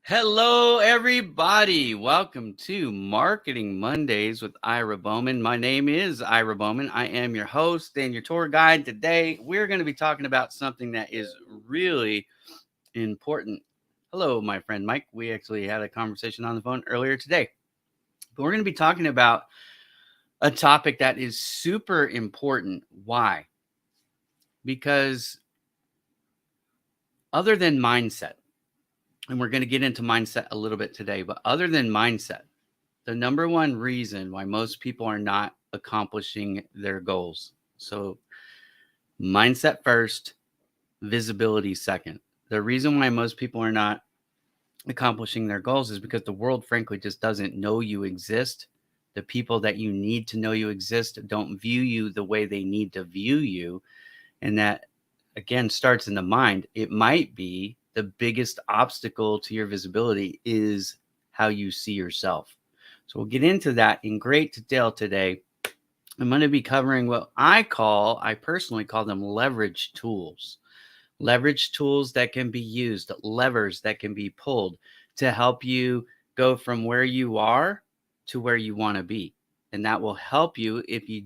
Hello, everybody. Welcome to Marketing Mondays with Ira Bowman. My name is Ira Bowman. I am your host and your tour guide. Today, we're going to be talking about something that is really important. Hello, my friend Mike. We actually had a conversation on the phone earlier today, but we're going to be talking about a topic that is super important. Why? Because other than mindset, and we're going to get into mindset a little bit today, but other than mindset, the number one reason why most people are not accomplishing their goals. So, mindset first, visibility second. The reason why most people are not accomplishing their goals is because the world, frankly, just doesn't know you exist. The people that you need to know you exist don't view you the way they need to view you. And that, again, starts in the mind. It might be the biggest obstacle to your visibility is how you see yourself. So we'll get into that in great detail today. I'm going to be covering what I personally call them leverage tools. Leverage tools that can be used, levers that can be pulled to help you go from where you are to where you want to be. And that will help you if you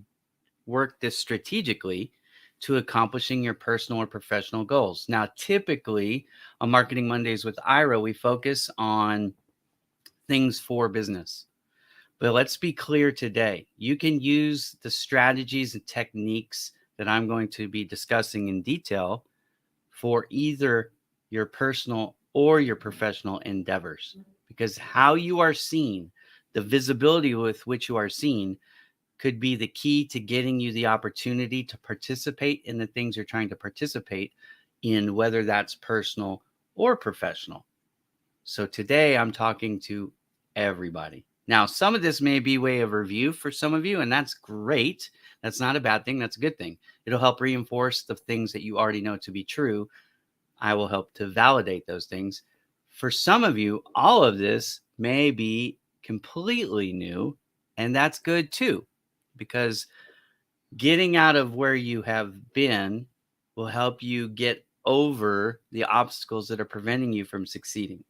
work this strategically to accomplishing your personal or professional goals. Now, typically on Marketing Mondays with Ira, we focus on things for business. But let's be clear today. You can use the strategies and techniques that I'm going to be discussing in detail for either your personal or your professional endeavors. Because how you are seen, the visibility with which you are seen, could be the key to getting you the opportunity to participate in the things you're trying to participate in, whether that's personal or professional. So today I'm talking to everybody. Now, some of this may be way of review for some of you, and that's great. That's not a bad thing. That's a good thing. It'll help reinforce the things that you already know to be true. I will help to validate those things. For some of you, all of this may be completely new, and that's good too, because getting out of where you have been will help you get over the obstacles that are preventing you from succeeding.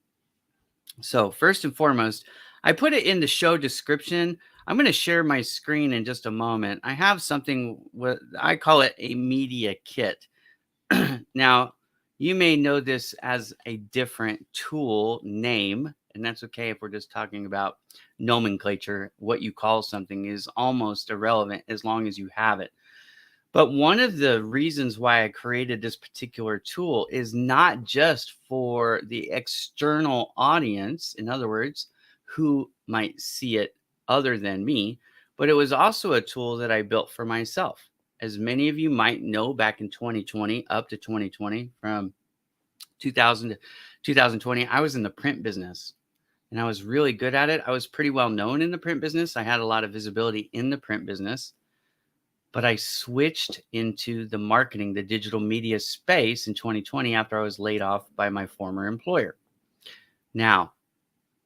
So first and foremost, I put it in the show description. I'm going to share my screen in just a moment. I have something, what I call it a media kit. Now, you may know this as a different tool name, and that's okay if we're just talking about nomenclature. What you call something is almost irrelevant as long as you have it. But one of the reasons why I created this particular tool is not just for the external audience, in other words, who might see it other than me, but it was also a tool that I built for myself. As many of you might know, back in 2020, up to 2020, from 2000 to 2020, I was in the print business and I was really good at it. I was pretty well known in the print business. I had a lot of visibility in the print business. But I switched into the marketing, the digital media space in 2020 after I was laid off by my former employer. Now,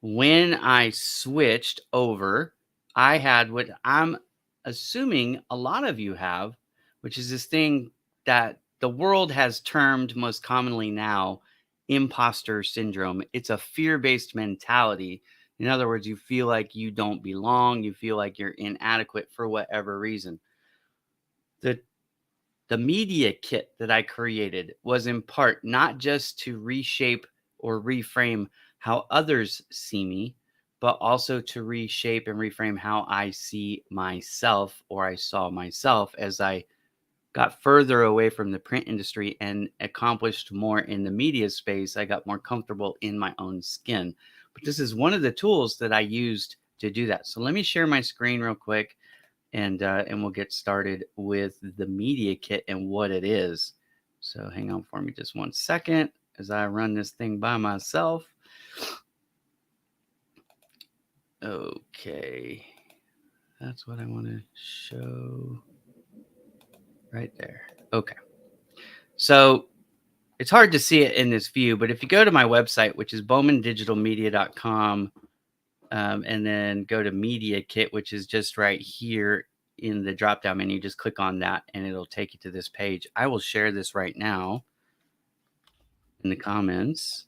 when I switched over, I had what I'm assuming a lot of you have, which is this thing that the world has termed most commonly now imposter syndrome. It's a fear-based mentality. In other words, you feel like you don't belong, you feel like you're inadequate for whatever reason. The media kit that I created was in part not just to reshape or reframe how others see me, but also to reshape and reframe how I see myself, or I saw myself, as I got further away from the print industry and accomplished more in the media space. I got more comfortable in my own skin. But this is one of the tools that I used to do that. So let me share my screen real quick, and we'll get started with the media kit and what it is. So hang on for me just 1 second as I run this thing by myself. Okay, that's what I want to show right there. Okay, so it's hard to see it in this view, but if you go to my website, which is bowmandigitalmedia.com, and then go to media kit, which is just right here in the drop down menu, just click on that and it'll take you to this page. I will share this right now in the comments.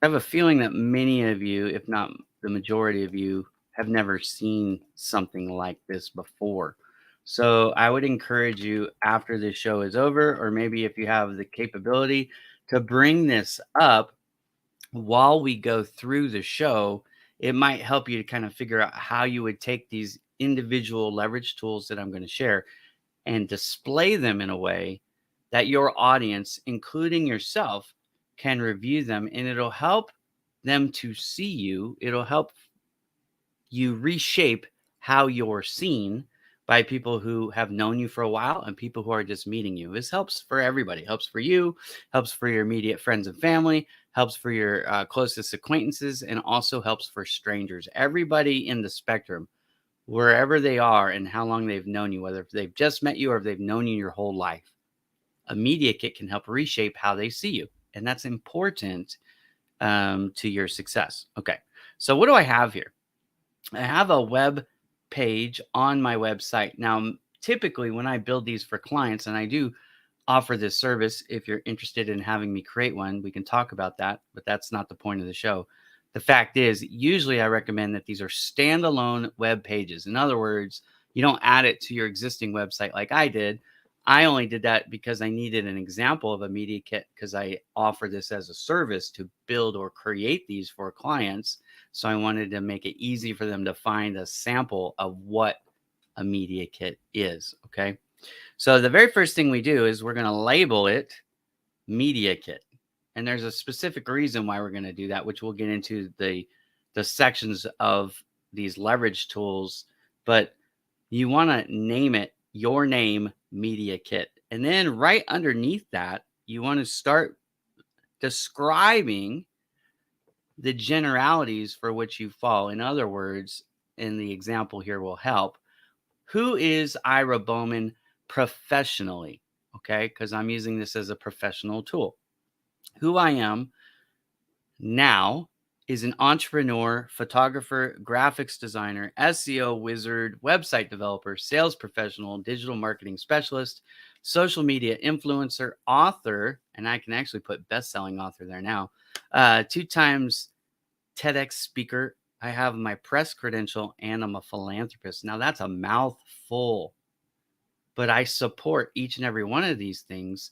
I have a feeling that many of you, if not the majority of you, have never seen something like this before. So I would encourage you after this show is over, or maybe if you have the capability to bring this up while we go through the show, it might help you to kind of figure out how you would take these individual leverage tools that I'm going to share and display them in a way that your audience, including yourself, can review them, and it'll help them to see you. It'll help you reshape how you're seen by people who have known you for a while and people who are just meeting you. This helps for everybody. Helps for you, helps for your immediate friends and family, helps for your closest acquaintances, and also helps for strangers. Everybody in the spectrum, wherever they are and how long they've known you, whether they've just met you or if they've known you your whole life, a media kit can help reshape how they see you. And that's important to your success. Okay. So, what do I have here? I have a web page on my website. Now, typically, when I build these for clients, and I do offer this service, if you're interested in having me create one, we can talk about that, but that's not the point of the show. The fact is, usually I recommend that these are standalone web pages. In other words, you don't add it to your existing website like I did. I only did that because I needed an example of a media kit because I offer this as a service to build or create these for clients. So I wanted to make it easy for them to find a sample of what a media kit is. Okay. So the very first thing we do is we're going to label it media kit. And there's a specific reason why we're going to do that, which we'll get into the sections of these leverage tools. But you want to name it your name media kit. And then right underneath that, you want to start describing the generalities for which you fall. In other words, in the example here will help. Who is Ira Bowman professionally? Okay, because I'm using this as a professional tool. Who I am now is an entrepreneur, photographer, graphics designer, SEO wizard, website developer, sales professional, digital marketing specialist, social media influencer, author, and I can actually put best-selling author there now, 2 times TEDx speaker. I have my press credential, and I'm a philanthropist. Now that's a mouthful, but I support each and every one of these things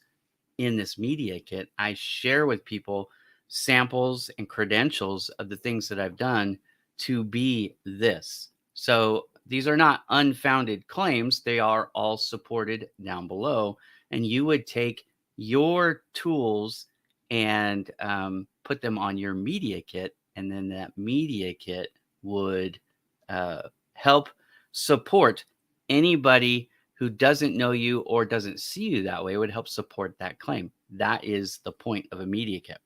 in this media kit. I share with people samples and credentials of the things that I've done to be this. So these are not unfounded claims. They are all supported down below. And you would take your tools and put them on your media kit. And then that media kit would help support anybody who doesn't know you or doesn't see you that way. It would help support that claim. That is the point of a media kit.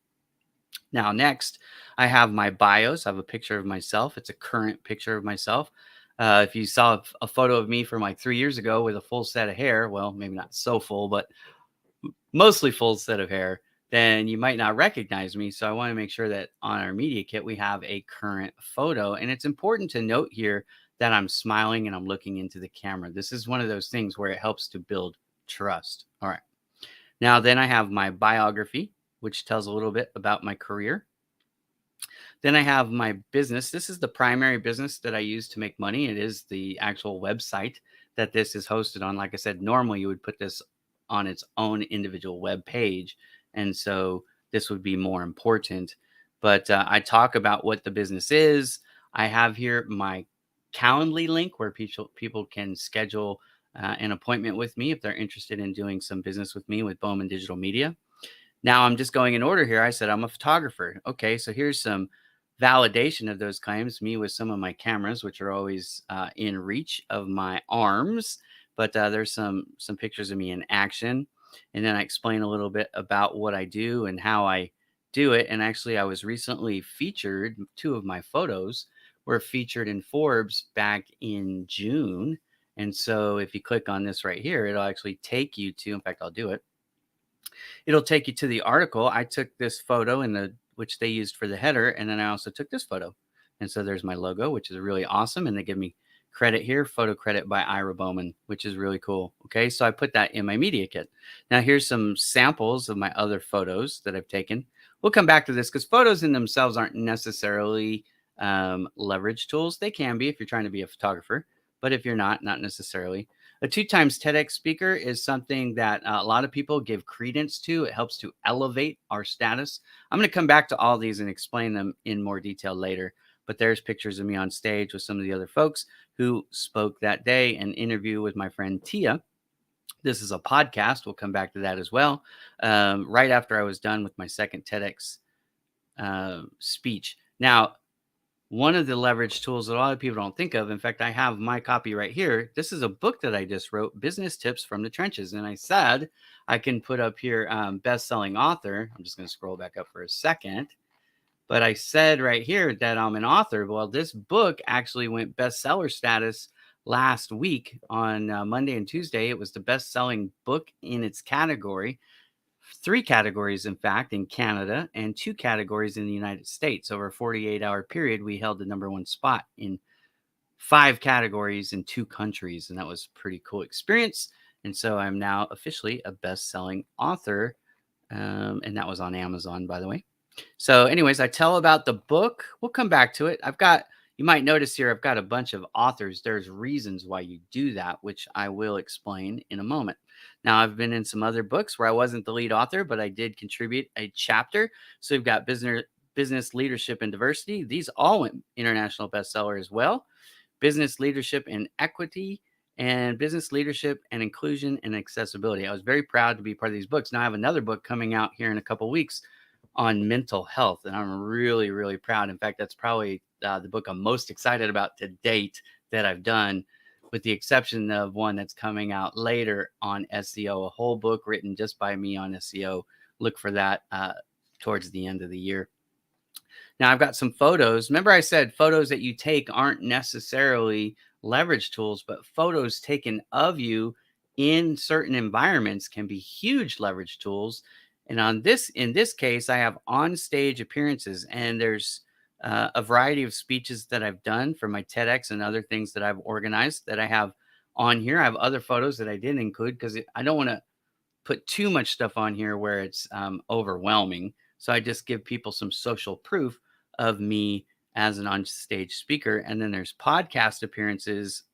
Now, next, I have my bios. I have a picture of myself. It's a current picture of myself. If you saw a photo of me from like 3 years ago with a full set of hair, well, maybe not so full, but mostly full set of hair, then you might not recognize me. So I want to make sure that on our media kit, we have a current photo. And it's important to note here that I'm smiling and I'm looking into the camera. This is one of those things where it helps to build trust. All right. Now, then I have my biography, which tells a little bit about my career. Then I have my business. This is the primary business that I use to make money. It is the actual website that this is hosted on. Like I said, normally you would put this on its own individual web page. And so this would be more important. But I talk about what the business is. I have here my Calendly link where people can schedule an appointment with me if they're interested in doing some business with me with Bowman Digital Media. Now I'm just going in order here. I said I'm a photographer. Okay, so here's some validation of those claims. Me with some of my cameras, which are always in reach of my arms. But there's some pictures of me in action, and then I explain a little bit about what I do and how I do it. And actually, I was recently featured. 2 of my photos were featured in Forbes back in June. And so if you click on this right here, it'll actually take you to. In fact, I'll do it. It'll take you to the article. I took this photo which they used for the header, and then I also took this photo. And so there's my logo, which is really awesome. And they give me credit here, photo credit by Ira Bowman, which is really cool. Okay, so I put that in my media kit. Now here's some samples of my other photos that I've taken. we'll come back to this because photos in themselves aren't necessarily leverage tools. They can be if you're trying to be a photographer, but if you're not necessarily. A 2 times TEDx speaker is something that a lot of people give credence to. It helps to elevate our status. I'm going to come back to all these and explain them in more detail later. But there's pictures of me on stage with some of the other folks who spoke that day, an interview with my friend Tia. This is a podcast. We'll come back to that as well. Right after I was done with my second TEDx speech. Now, one of the leverage tools that a lot of people don't think of, in fact, I have my copy right here. This is a book that I just wrote, Business Tips from the Trenches. And I said I can put up here best-selling author. I'm just going to scroll back up for a second. But I said right here that I'm an author. Well, this book actually went bestseller status last week on Monday and Tuesday. It was the best-selling book in its category. 3 categories, in fact, in Canada, and 2 categories in the United States. Over a 48-hour period, we held the #1 spot in 5 categories in 2 countries, and that was a pretty cool experience. And so I'm now officially a best-selling author, and that was on Amazon, by the way. So, anyways, I tell about the book. We'll come back to it. You might notice here, I've got a bunch of authors. There's reasons why you do that, which I will explain in a moment. Now, I've been in some other books where I wasn't the lead author, but I did contribute a chapter. So we've got business leadership and diversity. These all went international bestseller as well. Business leadership and equity, and business leadership and inclusion and accessibility. I was very proud to be part of these books. Now I have another book coming out here in a couple weeks on mental health, and I'm really, really proud. In fact, that's probably the book I'm most excited about to date that I've done, with the exception of one that's coming out later on SEO, a whole book written just by me on SEO. Look for that towards the end of the year. Now I've got some photos. Remember I said photos that you take aren't necessarily leverage tools, but photos taken of you in certain environments can be huge leverage tools. And in this case, I have on stage appearances, and there's a variety of speeches that I've done for my TEDx and other things that I've organized that I have on here. I have other photos that I didn't include because I don't want to put too much stuff on here where it's overwhelming. So I just give people some social proof of me as an on-stage speaker. And then there's podcast appearances.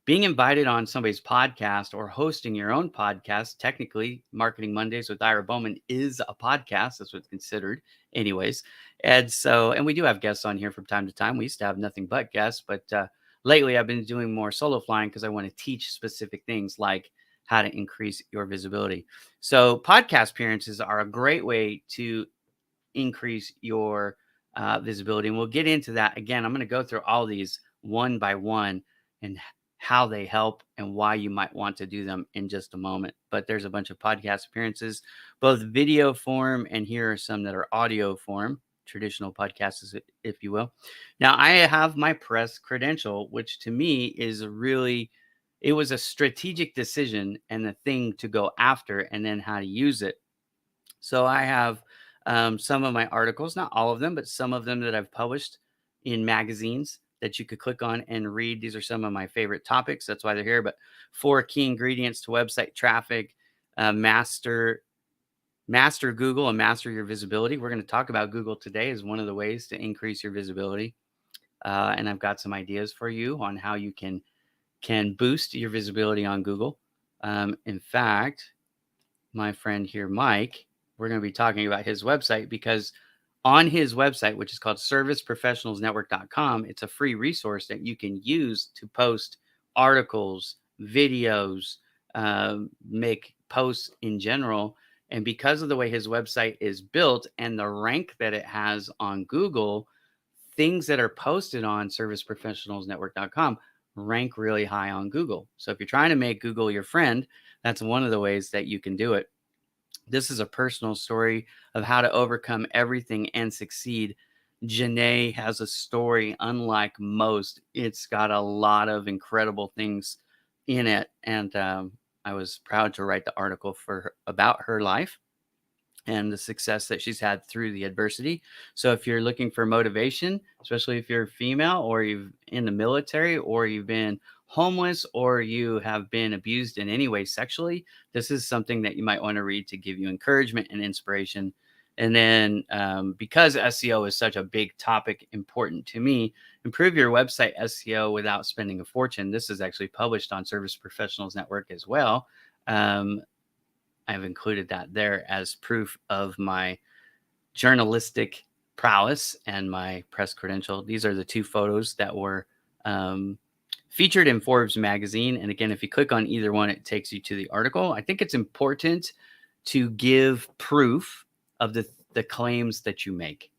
Being invited on somebody's podcast or hosting your own podcast, technically, Marketing Mondays with Ira Bowman is a podcast. That's what's considered, anyways. And we do have guests on here from time to time. We used to have nothing but guests, but lately I've been doing more solo flying because I want to teach specific things like how to increase your visibility. So podcast appearances are a great way to increase your visibility. And we'll get into that. Again, I'm going to go through all these one by one and how they help and why you might want to do them in just a moment. But there's a bunch of podcast appearances, both video form, and here are some that are audio form, traditional podcasts, if you will. Now, I have my press credential, which to me it was a strategic decision and a thing to go after, and then how to use it. So I have some of my articles, not all of them, but some of them that I've published in magazines that you could click on and read. These are some of my favorite topics. That's why they're here. But 4 key ingredients to website traffic, master Google and master your visibility. We're going to talk about Google today as one of the ways to increase your visibility. And I've got some ideas for you on how you can boost your visibility on Google. In fact, my friend here, Mike, we're going to be talking about his website, because on his website, which is called serviceprofessionalsnetwork.com, it's a free resource that you can use to post articles, videos, make posts in general. And because of the way his website is built and the rank that it has on Google, things that are posted on serviceprofessionalsnetwork.com rank really high on Google. So if you're trying to make Google your friend, that's one of the ways that you can do it. This is a personal story of how to overcome everything and succeed. Janae has a story unlike most. It's got a lot of incredible things in it. And I was proud to write the article about her life and the success that she's had through the adversity. So if you're looking for motivation, especially if you're female or you've in the military or you've been homeless or you have been abused in any way sexually, this is something that you might want to read to give you encouragement and inspiration. And then because SEO is such a big topic important to me, improve your website SEO without spending a fortune. This is actually published on Service Professionals Network as well. I've included that there as proof of my journalistic prowess and my press credential. These are the two photos that were featured in Forbes magazine. And again, if you click on either one, it takes you to the article. I think it's important to give proof of the claims that you make.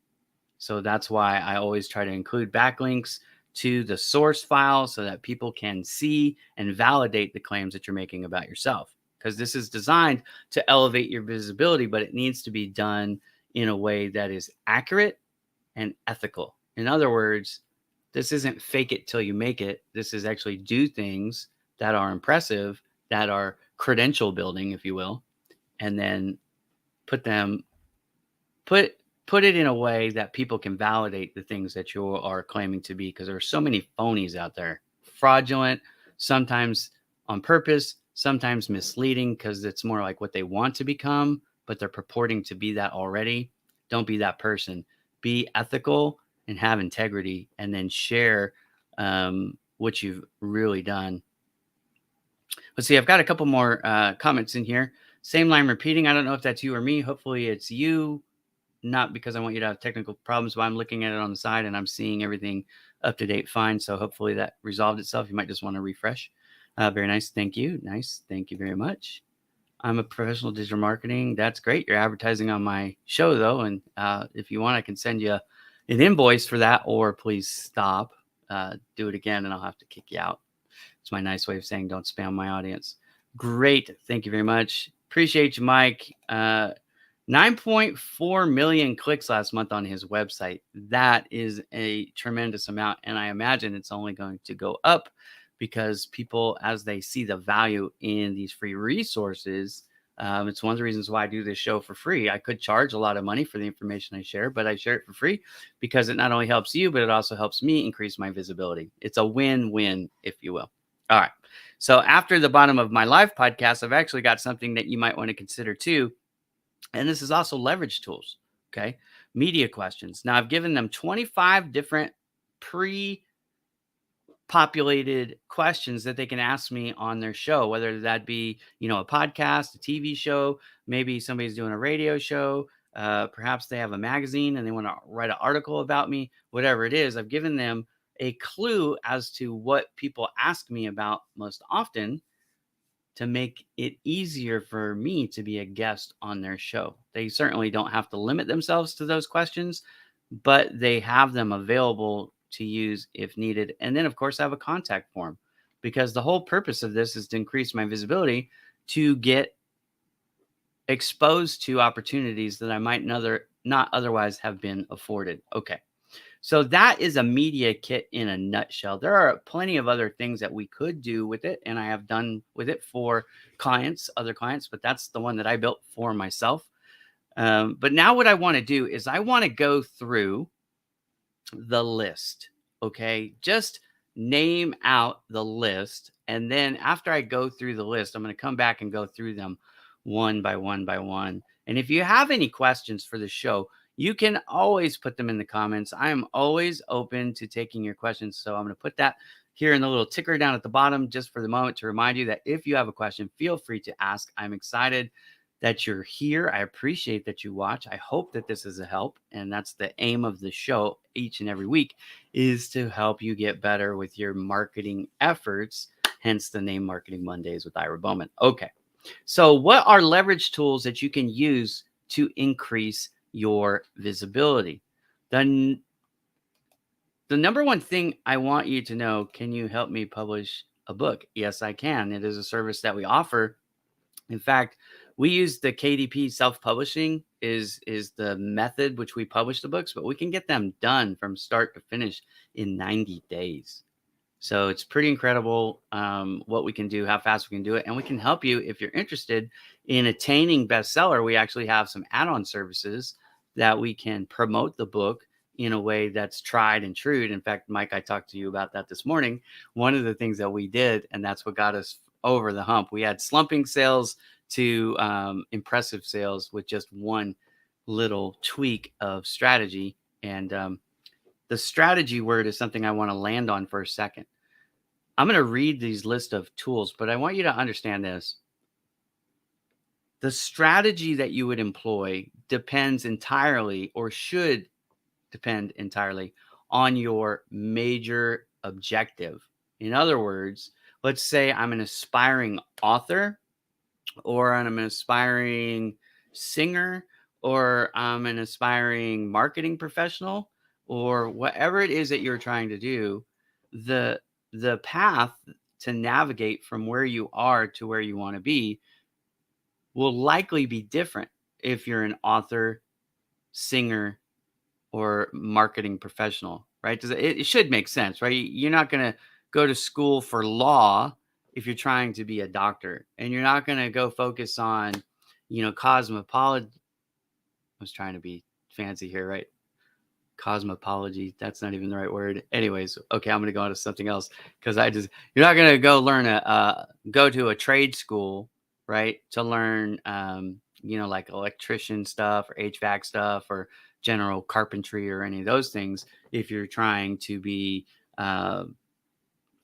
So that's why I always try to include backlinks to the source file so that people can see and validate the claims that you're making about yourself. Because this is designed to elevate your visibility, but it needs to be done in a way that is accurate and ethical. In other words, this isn't fake it till you make it. This is actually do things that are impressive, that are credential building, if you will, and then put it in a way that people can validate the things that you are claiming to be, because there are so many phonies out there, fraudulent, sometimes on purpose, sometimes misleading because it's more like what they want to become, but they're purporting to be that already. Don't be that person. Be ethical and have integrity, and then share what you've really done. Let's see, I've got a couple more comments in here. Same line repeating. I don't know if that's you or me. Hopefully it's you. Not because I want you to have technical problems, but I'm looking at it on the side and I'm seeing everything up to date fine. So hopefully that resolved itself. You might just want to refresh. Very nice. Thank you. Nice. Thank you very much. I'm a professional digital marketing. That's great. You're advertising on my show though. And if you want, I can send you an invoice for that, or please stop, do it again and I'll have to kick you out. It's my nice way of saying don't spam my audience. Great. Thank you very much. Appreciate you, Mike. 9.4 million clicks last month on his website. That is a tremendous amount. And I imagine it's only going to go up because people, as they see the value in these free resources, it's one of the reasons why I do this show for free. I could charge a lot of money for the information I share, but I share it for free because it not only helps you, but it also helps me increase my visibility. It's a win-win, if you will. All right. So after the bottom of my live podcast, I've actually got something that you might want to consider too. And this is also leverage tools. Okay. Media questions. Now I've given them 25 different pre-populated questions that they can ask me on their show, whether that be, a podcast, a TV show, maybe somebody's doing a radio show. Perhaps they have a magazine and they want to write an article about me, whatever it is. I've given them a clue as to what people ask me about most often to make it easier for me to be a guest on their show. They certainly don't have to limit themselves to those questions, but they have them available to use if needed. And then, of course, I have a contact form, because the whole purpose of this is to increase my visibility, to get exposed to opportunities that I might not otherwise have been afforded. Okay. So that is a media kit in a nutshell. There are plenty of other things that we could do with it, and I have done with it for other clients, but that's the one that I built for myself. But now what I want to do is I want to go through the list. Okay. Just name out the list. And then after I go through the list, I'm going to come back and go through them one by one by one. And if you have any questions for the show, you can always put them in the comments. I am always open to taking your questions. So I'm going to put that here in the little ticker down at the bottom just for the moment to remind you that if you have a question, feel free to ask. I'm excited that you're here. I appreciate that you watch. I hope that this is a help. And that's the aim of the show each and every week, is to help you get better with your marketing efforts. Hence the name Marketing Mondays with Ira Bowman. Okay. So what are leverage tools that you can use to increase your visibility? The number one thing I want you to know, can you help me publish a book? Yes, I can. It is a service that we offer. In fact, we use the KDP self-publishing is the method which we publish the books, but we can get them done from start to finish in 90 days. So it's pretty incredible what we can do, how fast we can do it. And we can help you if you're interested in attaining bestseller. We actually have some add-on services that we can promote the book in a way that's tried and true. In fact, Mike, I talked to you about that this morning. One of the things that we did, and that's what got us over the hump. We had slumping sales to impressive sales with just one little tweak of strategy. And the strategy word is something I want to land on for a second. I'm going to read these list of tools, but I want you to understand this. The strategy that you would employ depends entirely, or should depend entirely, on your major objective. In other words, let's say I'm an aspiring author, or I'm an aspiring singer, or I'm an aspiring marketing professional, or whatever it is that you're trying to do. The path to navigate from where you are to where you want to be will likely be different if you're an author, singer, or marketing professional, right? It should make sense, right? You're not going to go to school for law if you're trying to be a doctor, and you're not going to go focus on, cosmopology. I was trying to be fancy here, right? Cosmopology. That's not even the right word. Anyways, okay, I'm going to go on to something else, because you're not going to go go to a trade school, right? To learn, like electrician stuff or HVAC stuff or general carpentry or any of those things. If you're trying to be, I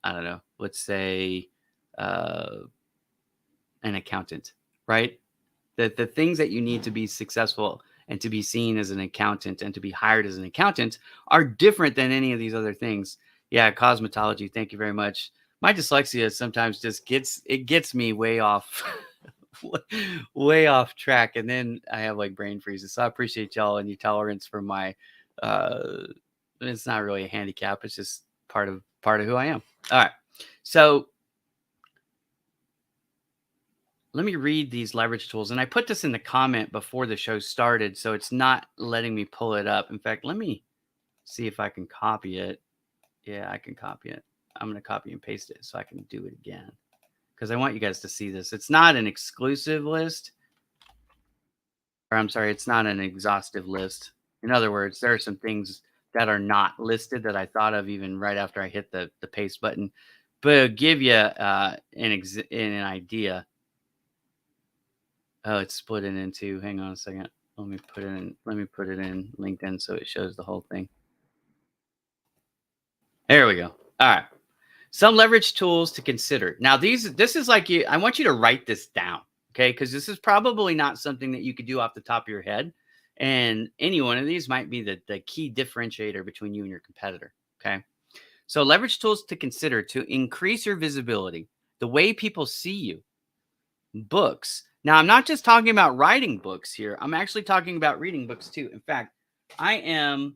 don't know, let's say, uh, an accountant, right? The things that you need to be successful and to be seen as an accountant and to be hired as an accountant are different than any of these other things. Yeah, cosmetology. Thank you very much. My dyslexia sometimes just gets me way off way off track, and then I have like brain freezes. So I appreciate y'all and your tolerance for my uh it's not really a handicap, it's just part of who I am. All right. So let me read these leverage tools. And I put this in the comment before the show started, so it's not letting me pull it up. In fact, let me see if I can copy it. Yeah, I can copy it. I'm going to copy and paste it so I can do it again, because I want you guys to see this. It's not an exclusive list, or I'm sorry, it's not an exhaustive list. In other words, there are some things that are not listed that I thought of even right after I hit the paste button, but it'll give you an idea. Oh, it's split it into. Hang on a second. Let me put it in LinkedIn so it shows the whole thing. There we go. All right. Some leverage tools to consider. Now, this is like I want you to write this down, okay? Because this is probably not something that you could do off the top of your head. And any one of these might be the key differentiator between you and your competitor. Okay. So leverage tools to consider to increase your visibility, the way people see you. Books. Now, I'm not just talking about writing books here. I'm actually talking about reading books too. In fact, I am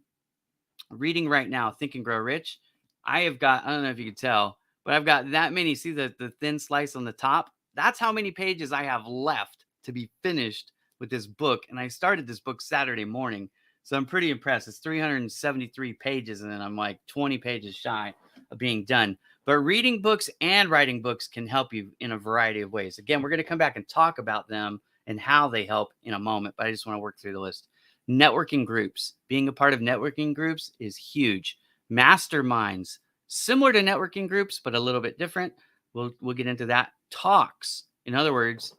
reading right now, Think and Grow Rich. I don't know if you can tell, but I've got that many. See the thin slice on the top? That's how many pages I have left to be finished with this book. And I started this book Saturday morning. So I'm pretty impressed. It's 373 pages, and then I'm like 20 pages shy of being done. But reading books and writing books can help you in a variety of ways. Again, we're going to come back and talk about them and how they help in a moment, but I just want to work through the list. Networking groups. Being a part of networking groups is huge. Masterminds, similar to networking groups, but a little bit different. We'll get into that. Talks. In other words,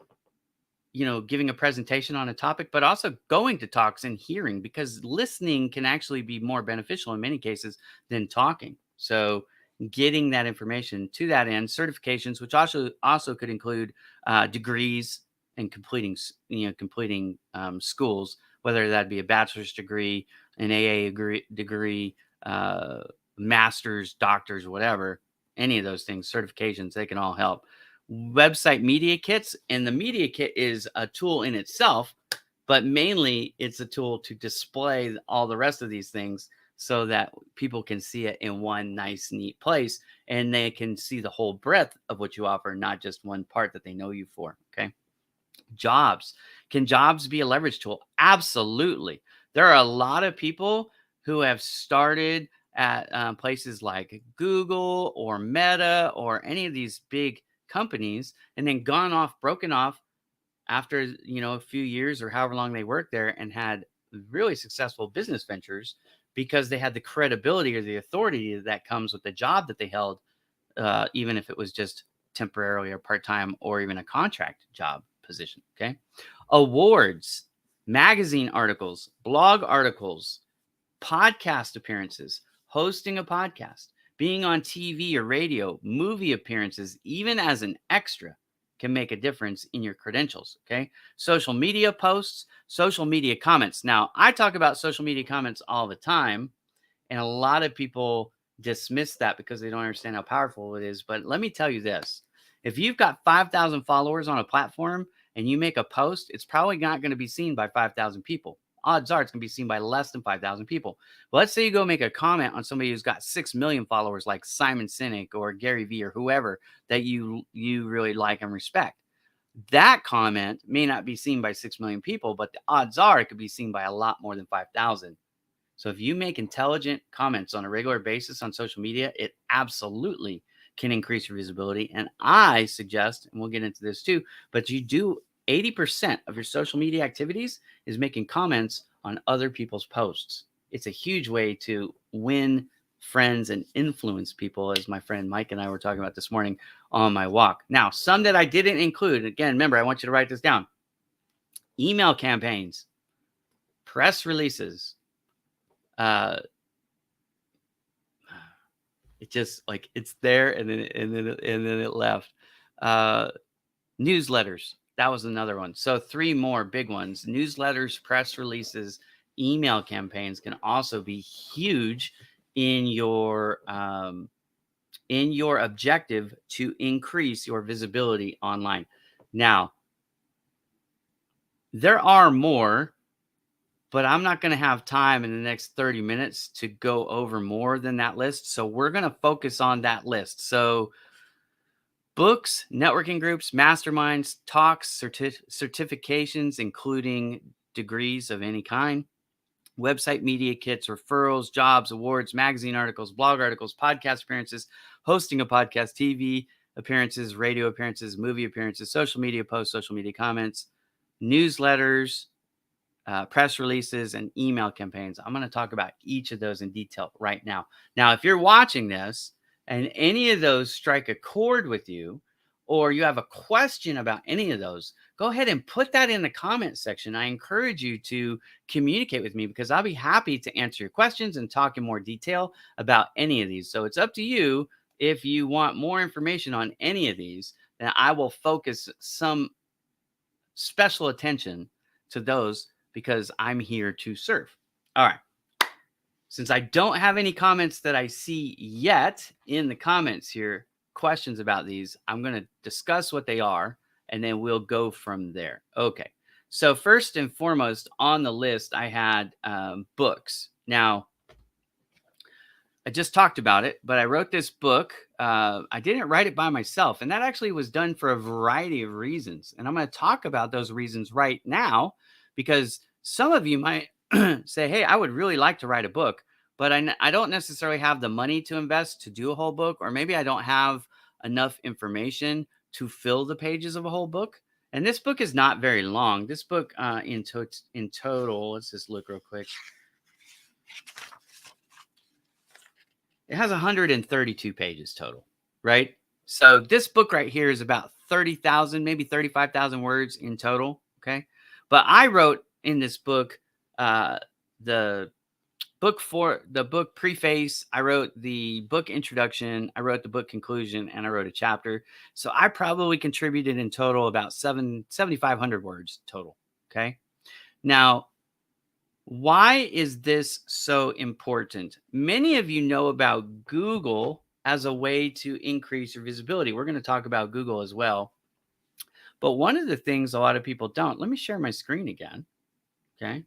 giving a presentation on a topic, but also going to talks and hearing, because listening can actually be more beneficial in many cases than talking. So getting that information to that end, certifications, which also could include degrees and completing schools, whether that be a bachelor's degree, an degree, master's, doctors, whatever, any of those things, certifications, they can all help. Website media kits, and the media kit is a tool in itself, but mainly it's a tool to display all the rest of these things so that people can see it in one nice, neat place, and they can see the whole breadth of what you offer, not just one part that they know you for. Okay. Jobs. Can jobs be a leverage tool? Absolutely. There are a lot of people who have started at places like Google or Meta or any of these big companies, and then broken off after a few years or however long they worked there, and had really successful business ventures because they had the credibility or the authority that comes with the job that they held, even if it was just temporarily or part-time or even a contract job position. Okay. Awards. magazine articles, blog articles, podcast appearances, hosting a podcast, being on TV or radio, movie appearances, even as an extra can make a difference in your credentials. Okay. Social media posts, social media comments. Now, I talk about social media comments all the time, and a lot of people dismiss that because they don't understand how powerful it is. But let me tell you this, if you've got 5,000 followers on a platform and you make a post, it's probably not going to be seen by 5,000 people. Odds are it's going to be seen by less than 5,000 people. But let's say you go make a comment on somebody who's got 6 million followers, like Simon Sinek or Gary Vee or whoever that you really like and respect. That comment may not be seen by 6 million people, but the odds are it could be seen by a lot more than 5,000. So if you make intelligent comments on a regular basis on social media, it absolutely can increase your visibility. And I suggest, and we'll get into this too, but you do 80% of your social media activities is making comments on other people's posts. It's a huge way to win friends and influence people, as my friend Mike and I were talking about this morning on my walk. Now, some that I didn't include, again, remember, I want you to write this down: email campaigns, press releases, it just like it's there and then it left. Newsletters, that was another one. So 3 more big ones: newsletters, press releases, email campaigns can also be huge in your objective to increase your visibility online. Now, there are more, but I'm not going to have time in the next 30 minutes to go over more than that list. So we're going to focus on that list. So books, networking groups, masterminds, talks, certifications, including degrees of any kind, website media kits, referrals, jobs, awards, magazine articles, blog articles, podcast appearances, hosting a podcast, TV appearances, radio appearances, movie appearances, social media posts, social media comments, newsletters, press releases, and email campaigns. I'm going to talk about each of those in detail right now. Now, if you're watching this and any of those strike a chord with you, or you have a question about any of those, go ahead and put that in the comment section. I encourage you to communicate with me because I'll be happy to answer your questions and talk in more detail about any of these. So it's up to you. If you want more information on any of these, then I will focus some special attention to those because I'm here to serve. All right. Since I don't have any comments that I see yet in the comments here, questions about these, I'm going to discuss what they are and then we'll go from there. Okay. So first and foremost on the list, I had books. Now, I just talked about it, but I wrote this book. I didn't write it by myself, and that actually was done for a variety of reasons. And I'm going to talk about those reasons right now because some of you might say, hey, I would really like to write a book, but I don't necessarily have the money to invest to do a whole book, or maybe I don't have enough information to fill the pages of a whole book. And this book is not very long. This book in total, let's just look real quick. It has 132 pages total, right? So this book right here is about 30,000, maybe 35,000 words in total, okay? But I wrote in this book the book preface, I wrote the book introduction, I wrote the book conclusion, and I wrote a chapter. So I probably contributed in total about 7,500 words total, okay? Now, why is this so important? Many of you know about Google as a way to increase your visibility. We're going to talk about Google as well. But one of the things a lot of people don't, let me share my screen again. Okay.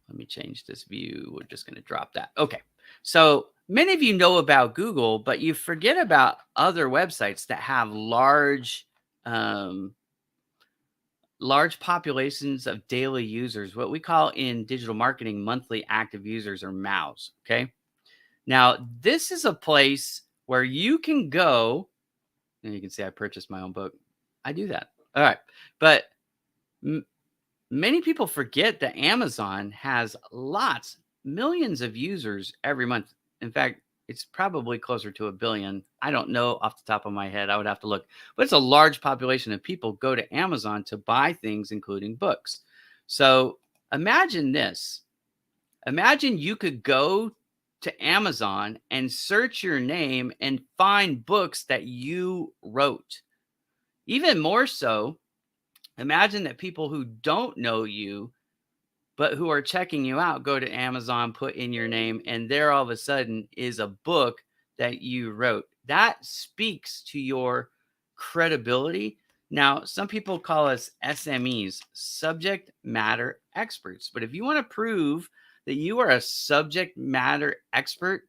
Let me change this view. We're just going to drop that. Okay. So many of you know about Google, but you forget about other websites that have large populations of daily users, what we call in digital marketing monthly active users, or MAUs. Okay. Now, this is a place where you can go, and you can see I purchased my own book. I do that. All right. But many people forget that Amazon has millions of users every month. In fact, It's probably closer to 1 billion. I don't know off the top of my head. I would have to look. But it's a large population of people go to Amazon to buy things, including books. So imagine this. Imagine you could go to Amazon and search your name and find books that you wrote. Even more so, imagine that people who don't know you but who are checking you out go to Amazon, put in your name, and there all of a sudden is a book that you wrote. That speaks to your credibility. Now, some people call us SMEs, subject matter experts. But if you want to prove that you are a subject matter expert,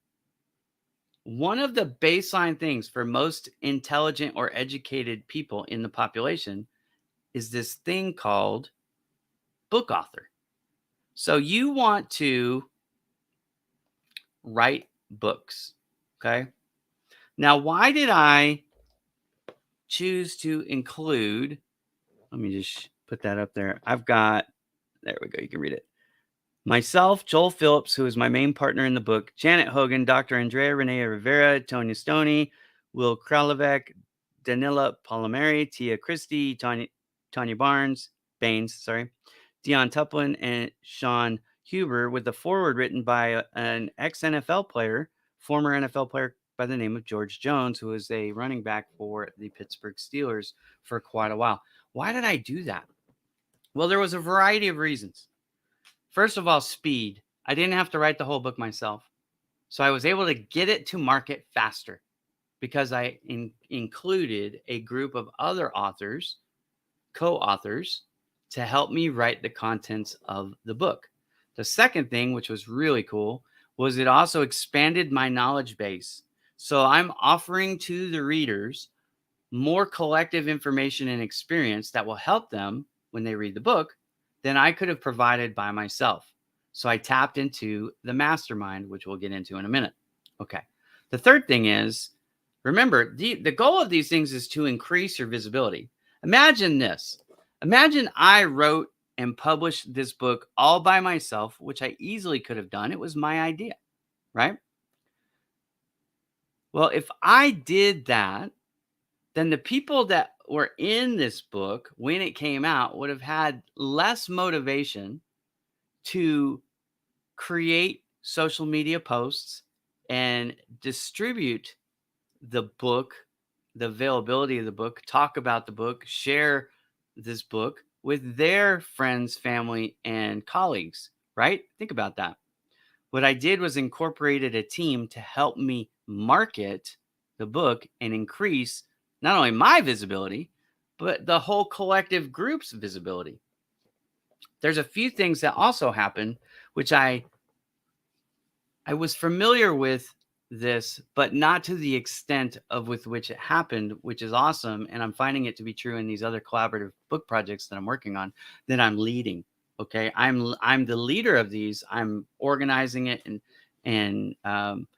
one of the baseline things for most intelligent or educated people in the population is this thing called book author. So you want to write books. Okay. Now, why did I choose to include? Let me just put that up there. There we go. You can read it. Myself, Joel Phillips, who is my main partner in the book, Janet Hogan, Dr. Andrea Renee Rivera, Tonya Stoney, Will Kralovic, Danila Palomeri, Tia Christie, Tanya Baines, Dion Tuplin, and Sean Huber, with the foreword written by an ex-NFL player, former NFL player by the name of George Jones, who was a running back for the Pittsburgh Steelers for quite a while. Why did I do that? Well, there was a variety of reasons. First of all, speed. I didn't have to write the whole book myself. So I was able to get it to market faster because I included a group of other authors, co-authors, to help me write the contents of the book. The second thing, which was really cool, was it also expanded my knowledge base. So I'm offering to the readers more collective information and experience that will help them when they read the book than I could have provided by myself. So I tapped into the mastermind, which we'll get into in a minute. Okay. The third thing is, remember, the goal of these things is to increase your visibility. Imagine this. Imagine I wrote and published this book all by myself, which I easily could have done. It was my idea, right? Well, if I did that, then the people that were in this book when it came out would have had less motivation to create social media posts and distribute the book, the availability of the book, talk about the book, share this book with their friends, family, and colleagues, right? Think about that. What I did was incorporated a team to help me market the book and increase not only my visibility, but the whole collective group's visibility. There's a few things that also happen, which I was familiar with this, but not to the extent of with which it happened, which is awesome. And I'm finding it to be true in these other collaborative book projects that I'm working on that I'm leading. Okay. I'm the leader of these. I'm organizing it and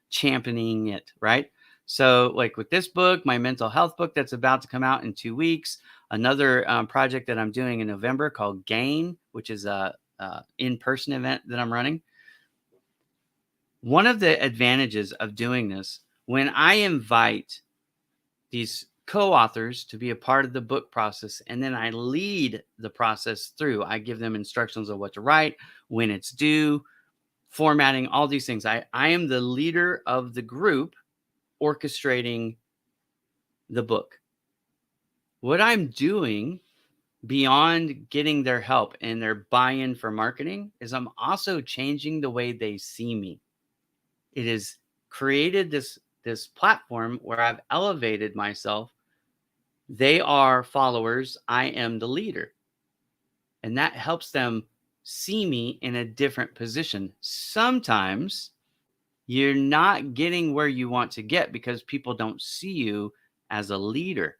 championing it. Right. So like with this book, my mental health book that's about to come out in 2 weeks, another project that I'm doing in November called Gain, which is a in-person event that I'm running. One of the advantages of doing this, when I invite these co-authors to be a part of the book process, and then I lead the process through, I give them instructions of what to write, when it's due, formatting, all these things. I am the leader of the group orchestrating the book. What I'm doing beyond getting their help and their buy-in for marketing is I'm also changing the way they see me. It has created this platform where I've elevated myself. They are followers. I am the leader. And that helps them see me in a different position. Sometimes you're not getting where you want to get because people don't see you as a leader.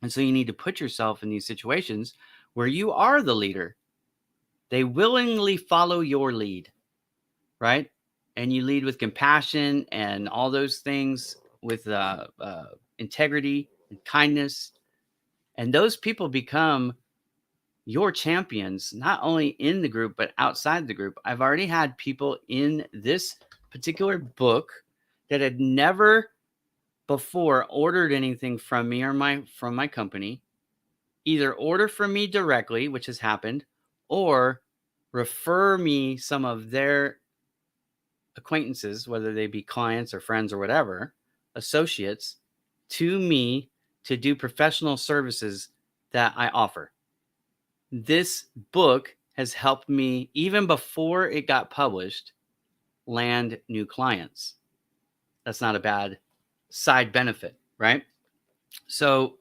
And so you need to put yourself in these situations where you are the leader. They willingly follow your lead, right? And you lead with compassion and all those things, with integrity and kindness. And those people become your champions, not only in the group, but outside the group. I've already had people in this particular book that had never before ordered anything from me or from my company, either order from me directly, which has happened, or refer me some of their acquaintances, whether they be clients or friends or whatever, associates, to me to do professional services that I offer. This book has helped me, even before it got published, land new clients. That's not a bad side benefit, right? So,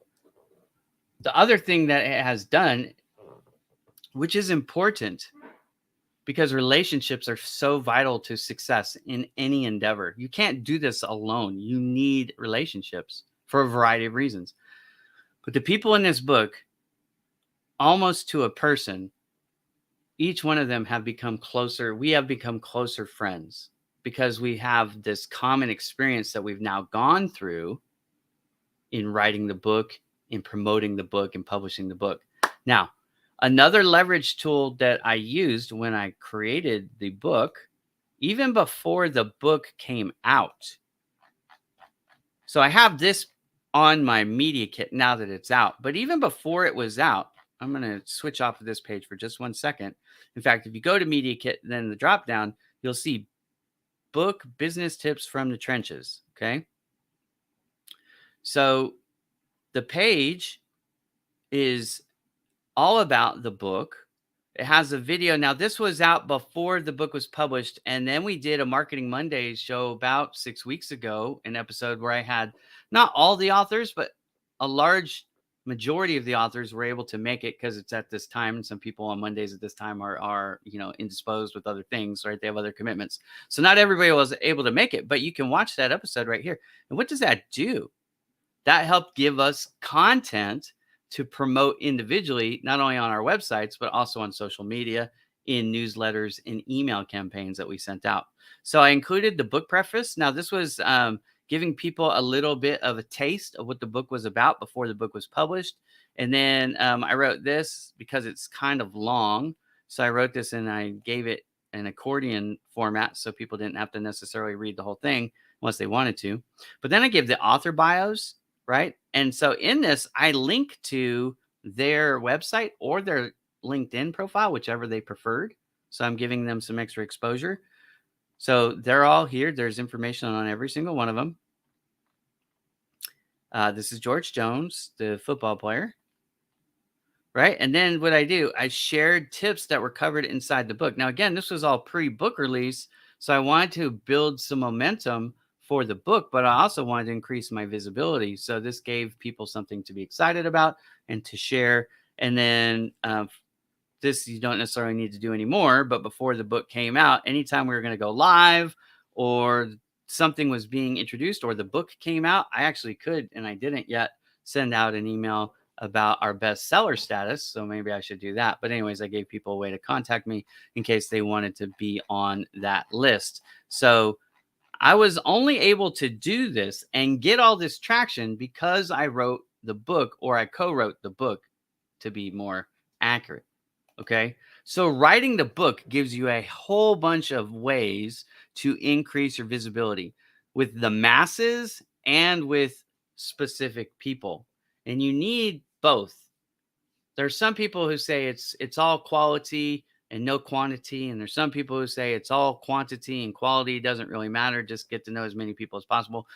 the other thing that it has done, which is important because relationships are so vital to success in any endeavor. You can't do this alone. You need relationships for a variety of reasons. But the people in this book, almost to a person, each one of them have become closer. We have become closer friends because we have this common experience that we've now gone through in writing the book, in promoting the book, and publishing the book. Now, another leverage tool that I used when I created the book, even before the book came out. So I have this on my media kit now that it's out, but even before it was out, I'm going to switch off of this page for just 1 second. In fact, if you go to media kit, then the drop down, you'll see book business tips from the trenches. Okay. So the page is all about the book. It has a video. Now, this was out before the book was published. And then we did a Marketing Mondays show about 6 weeks ago, an episode where I had not all the authors, but a large majority of the authors were able to make it because it's at this time. And some people on Mondays at this time are indisposed with other things, right? They have other commitments. So not everybody was able to make it, but you can watch that episode right here. And what does that do? That helped give us content to promote individually, not only on our websites, but also on social media, in newsletters, and email campaigns that we sent out. So I included the book preface. Now, this was giving people a little bit of a taste of what the book was about before the book was published. And then I wrote this because it's kind of long. So I wrote this and I gave it an accordion format so people didn't have to necessarily read the whole thing unless they wanted to. But then I gave the author bios, right? And so in this, I link to their website or their LinkedIn profile, whichever they preferred. So I'm giving them some extra exposure. So they're all here. There's information on every single one of them. This is George Jones, the football player, right? And then what I do, I shared tips that were covered inside the book. Now, again, this was all pre-book release. So I wanted to build some momentum for the book, but I also wanted to increase my visibility. So this gave people something to be excited about and to share. And then this you don't necessarily need to do anymore, but before the book came out, anytime we were going to go live or something was being introduced or the book came out, I actually could, and I didn't yet, send out an email about our bestseller status. So maybe I should do that. But anyways, I gave people a way to contact me in case they wanted to be on that list. So I was only able to do this and get all this traction because I wrote the book, or I co-wrote the book to be more accurate. Okay. So writing the book gives you a whole bunch of ways to increase your visibility with the masses and with specific people. And you need both. There's some people who say it's all quality and no quantity. And there's some people who say it's all quantity and quality doesn't really matter. Just get to know as many people as possible.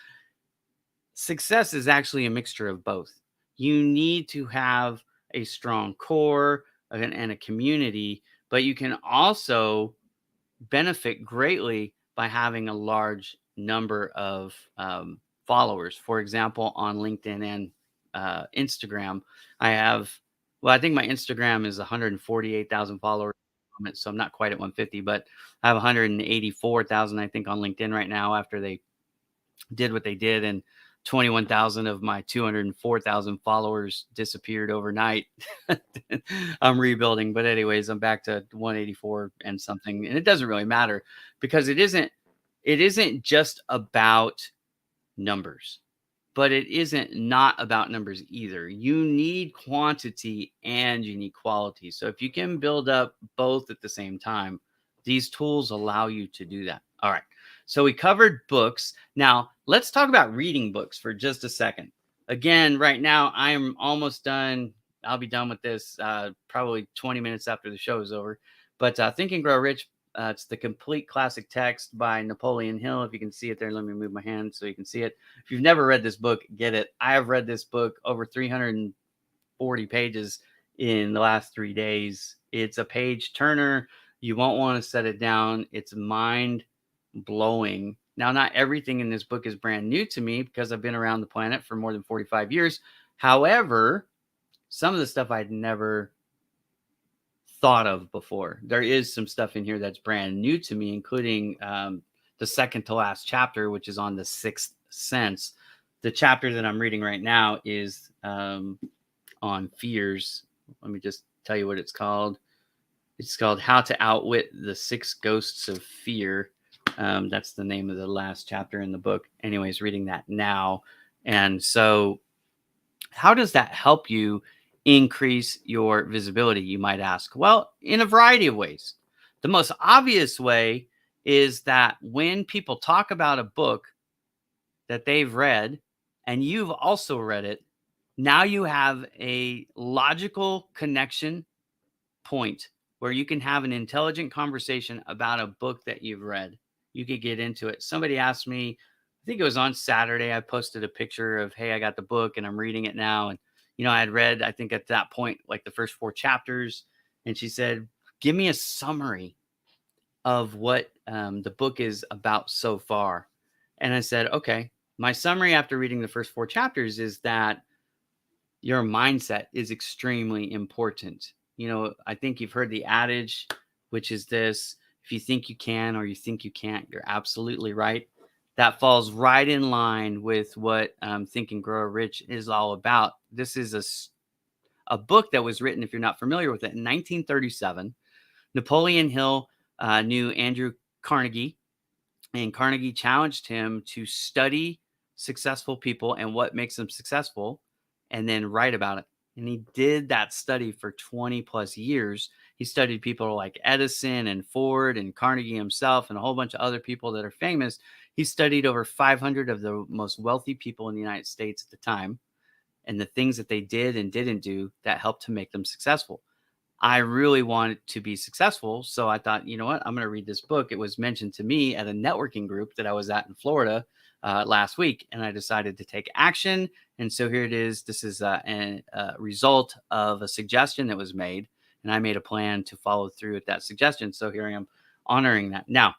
Success is actually a mixture of both. You need to have a strong core and a community, but you can also benefit greatly by having a large number of followers. For example, on LinkedIn and Instagram, I think my Instagram is 148,000 followers. So I'm not quite at 150, but I have 184,000, I think, on LinkedIn right now after they did what they did. And 21,000 of my 204,000 followers disappeared overnight. I'm rebuilding, but anyways, I'm back to 184 and something, and it doesn't really matter because it isn't just about numbers, but it isn't not about numbers either. You need quantity and you need quality. So if you can build up both at the same time, these tools allow you to do that. All right. So we covered books. Now let's talk about reading books for just a second. Again, right now I am almost done. I'll be done with this probably 20 minutes after the show is over. But Think and Grow Rich, it's the complete classic text by Napoleon Hill. If you can see it there, let me move my hand so you can see it. If you've never read this book, get it. I have read this book over 340 pages in the last 3 days. It's a page turner. You won't want to set it down. It's mind blowing. Now, not everything in this book is brand new to me because I've been around the planet for more than 45 years. However, some of the stuff I'd never thought of before. There is some stuff in here that's brand new to me, including the second to last chapter, which is on the sixth sense. The chapter that I'm reading right now is on fears. Let me just tell you what it's called. It's called How to Outwit the Six Ghosts of Fear. That's the name of the last chapter in the book. Anyways, reading that now. And so how does that help you increase your visibility, you might ask? Well, in a variety of ways. The most obvious way is that when people talk about a book that they've read and you've also read it, now you have a logical connection point where you can have an intelligent conversation about a book that you've read. You could get into it. Somebody asked me, I think it was on Saturday, I posted a picture of, hey, I got the book and I'm reading it now. And, I had read, I think at that point, like the first 4 chapters. And she said, give me a summary of what the book is about so far. And I said, okay, my summary after reading the first 4 chapters is that your mindset is extremely important. I think you've heard the adage, which is this: if you think you can or you think you can't, you're absolutely right. That falls right in line with what Think and Grow Rich is all about. This is a book that was written, if you're not familiar with it, in 1937. Napoleon Hill knew Andrew Carnegie, and Carnegie challenged him to study successful people and what makes them successful and then write about it. And he did that study for 20 plus years. He studied people like Edison and Ford and Carnegie himself and a whole bunch of other people that are famous. He studied over 500 of the most wealthy people in the United States at the time and the things that they did and didn't do that helped to make them successful. I really wanted to be successful. So I thought, you know what, I'm going to read this book. It was mentioned to me at a networking group that I was at in Florida last week, and I decided to take action. And so here it is. This is a result of a suggestion that was made, and I made a plan to follow through with that suggestion. So here I am honoring that. Now,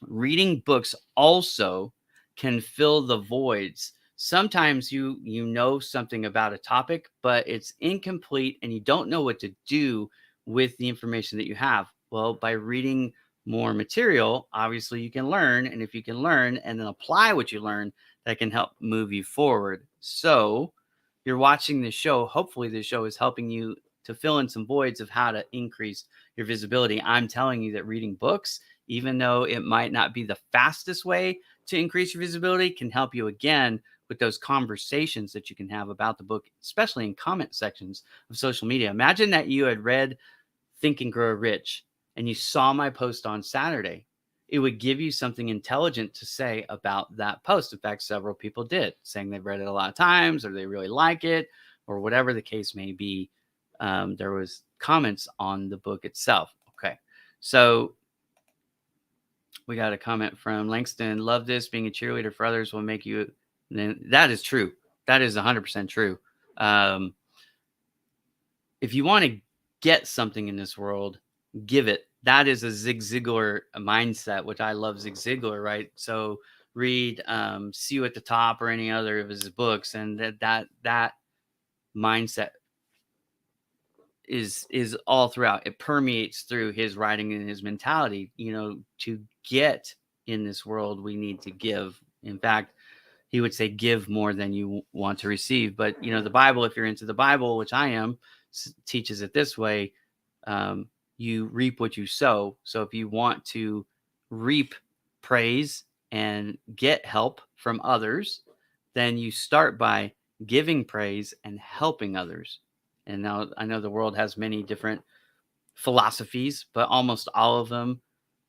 reading books also can fill the voids. Sometimes you know something about a topic, but it's incomplete and you don't know what to do with the information that you have. Well, by reading more material, obviously you can learn. And if you can learn and then apply what you learn, that can help move you forward. So you're watching this show. Hopefully this show is helping you to fill in some voids of how to increase your visibility. I'm telling you that reading books, even though it might not be the fastest way to increase your visibility, can help you again with those conversations that you can have about the book, especially in comment sections of social media. Imagine that you had read Think and Grow Rich and you saw my post on Saturday. It would give you something intelligent to say about that post. In fact, several people did, saying they've read it a lot of times or they really like it or whatever the case may be. There was comments on the book itself. Okay. So we got a comment from Langston. Love this. Being a cheerleader for others will make you. That is true. That is 100% true. If you want to get something in this world, give it. That is a Zig Ziglar mindset, which I love Zig Ziglar, right? So read See You at the Top or any other of his books, and that mindset is all throughout. It permeates through his writing and his mentality. To get in this world, we need to give. In fact, he would say give more than you want to receive. But the Bible, if you're into the Bible, which I am, teaches it this way: you reap what you sow. So if you want to reap praise and get help from others, then you start by giving praise and helping others. And now I know the world has many different philosophies, but almost all of them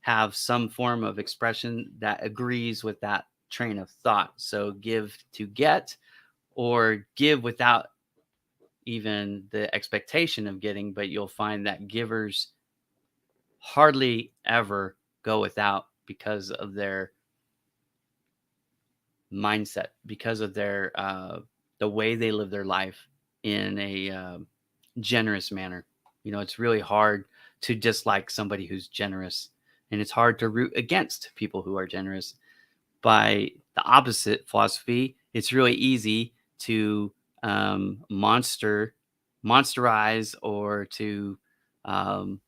have some form of expression that agrees with that train of thought. So give to get, or give without even the expectation of getting, but you'll find that givers hardly ever go without because of their mindset, because of their the way they live their life in a generous manner. It's really hard to dislike somebody who's generous, and it's hard to root against people who are generous. By the opposite philosophy, it's really easy to monsterize, or to um,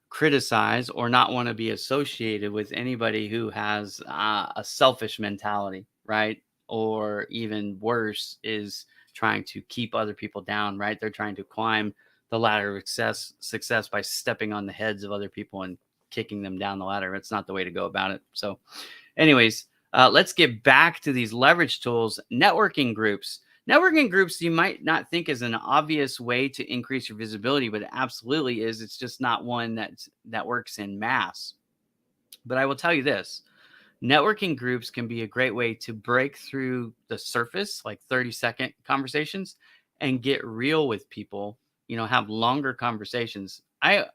criticize, or not want to be associated with anybody who has a selfish mentality, right? Or even worse, is trying to keep other people down, right? They're trying to climb the ladder of success by stepping on the heads of other people and kicking them down the ladder. It's not the way to go about it. So, anyways, let's get back to these leverage tools. Networking groups. Networking groups, you might not think is an obvious way to increase your visibility, but it absolutely is. It's just not one that works in mass. But I will tell you this: networking groups can be a great way to break through the surface, like 30-second conversations, and get real with people. Have longer conversations. I've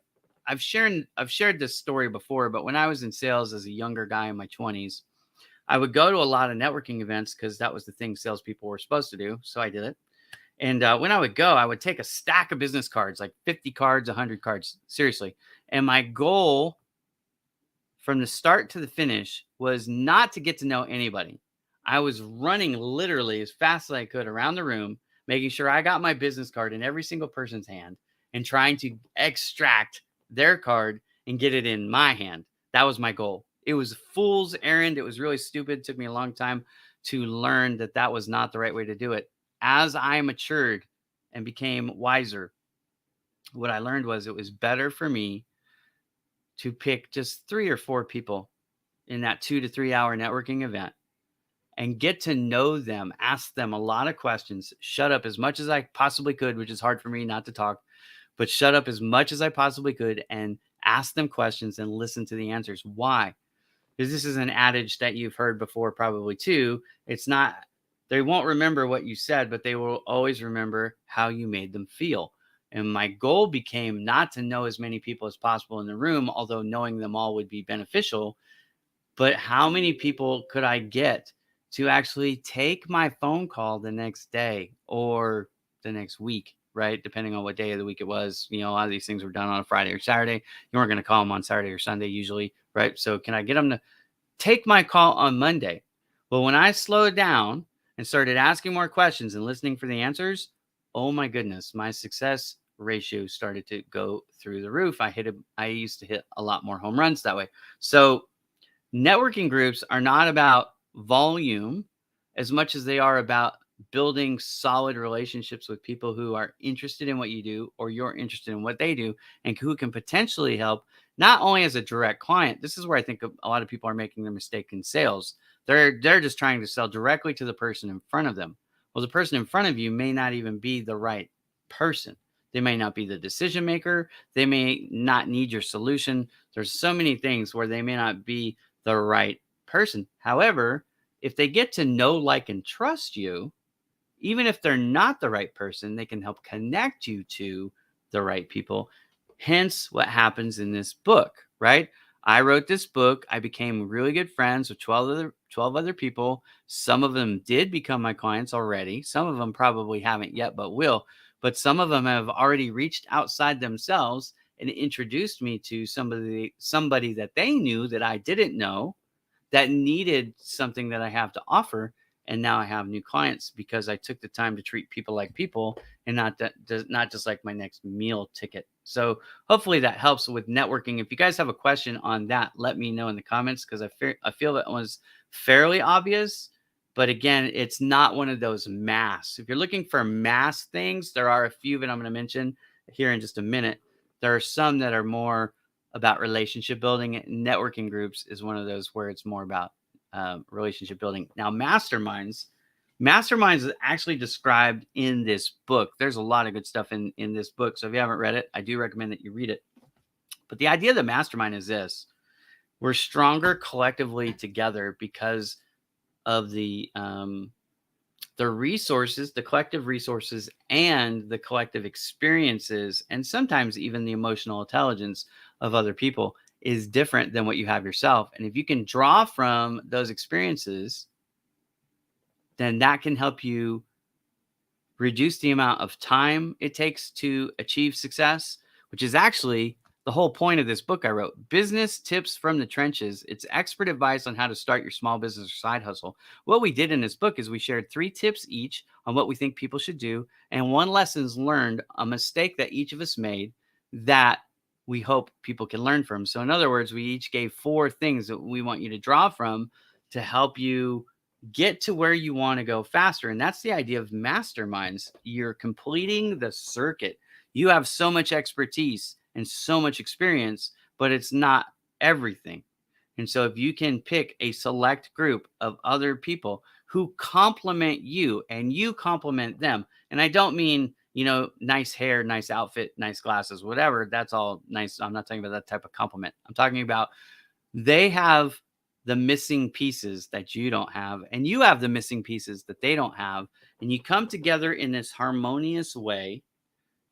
shared this story before, but when I was in sales as a younger guy in my 20s, I would go to a lot of networking events because that was the thing salespeople were supposed to do. So I did it. And when I would go, I would take a stack of business cards, like 50 cards, 100 cards, seriously. And my goal from the start to the finish was not to get to know anybody. I was running literally as fast as I could around the room, making sure I got my business card in every single person's hand and trying to extract their card and get it in my hand. That was my goal. It was a fool's errand. It was really stupid. It took me a long time to learn that that was not the right way to do it. As I matured and became wiser, what I learned was it was better for me to pick just 3 or 4 people in that 2 to 3 hour networking event and get to know them, ask them a lot of questions, shut up as much as I possibly could, which is hard for me not to talk, but shut up as much as I possibly could and ask them questions and listen to the answers. Why? Because this is an adage that you've heard before, probably too. It's not, they won't remember what you said, but they will always remember how you made them feel. And my goal became not to know as many people as possible in the room, although knowing them all would be beneficial, but how many people could I get to actually take my phone call the next day or the next week, right? Depending on what day of the week it was. A lot of these things were done on a Friday or Saturday. You weren't going to call them on Saturday or Sunday usually, right? So can I get them to take my call on Monday? Well, when I slowed down and started asking more questions and listening for the answers, oh my goodness, my success ratio started to go through the roof. I used to hit a lot more home runs that way. So networking groups are not about volume as much as they are about building solid relationships with people who are interested in what you do, or you're interested in what they do, and who can potentially help, not only as a direct client. This is where I think a lot of people are making the mistake in sales. They're just trying to sell directly to the person in front of them. Well, the person in front of you may not even be the right person. They may not be the decision maker. They may not need your solution. There's so many things where they may not be the right person. However, if they get to know, like, and trust you, even if they're not the right person, they can help connect you to the right people. Hence what happens in this book, right? I wrote this book. I became really good friends with 12 other people. Some of them did become my clients already. Some of them probably haven't yet, but will. But some of them have already reached outside themselves and introduced me to somebody that they knew that I didn't know, that needed something that I have to offer. And now I have new clients because I took the time to treat people like people, and not just like my next meal ticket. So hopefully that helps with networking. If you guys have a question on that, let me know in the comments, because I feel that was fairly obvious. But again, it's not one of those mass. If you're looking for mass things, there are a few that I'm going to mention here in just a minute. There are some that are more about relationship building. Networking groups is one of those where it's more about relationship building. Now, masterminds is actually described in this book. There's a lot of good stuff in this book. So if you haven't read it, I do recommend that you read it. But the idea of the mastermind is this: we're stronger collectively together because of the resources, the collective resources, and the collective experiences, and sometimes even the emotional intelligence of other people is different than what you have yourself. And if you can draw from those experiences, then that can help you reduce the amount of time it takes to achieve success, which is actually the whole point of this book I wrote, Business Tips from the Trenches. It's expert advice on how to start your small business or side hustle. What we did in this book is we shared 3 tips each on what we think people should do, and 1 lessons learned, a mistake that each of us made that we hope people can learn from. So in other words, we each gave 4 things that we want you to draw from to help you get to where you want to go faster. And that's the idea of masterminds. You're completing the circuit. You have so much expertise and so much experience, but it's not everything. And so if you can pick a select group of other people who complement you and you complement them, and I don't mean, nice hair, nice outfit, nice glasses, whatever, that's all nice. I'm not talking about that type of compliment. I'm talking about they have the missing pieces that you don't have, and you have the missing pieces that they don't have. And you come together in this harmonious way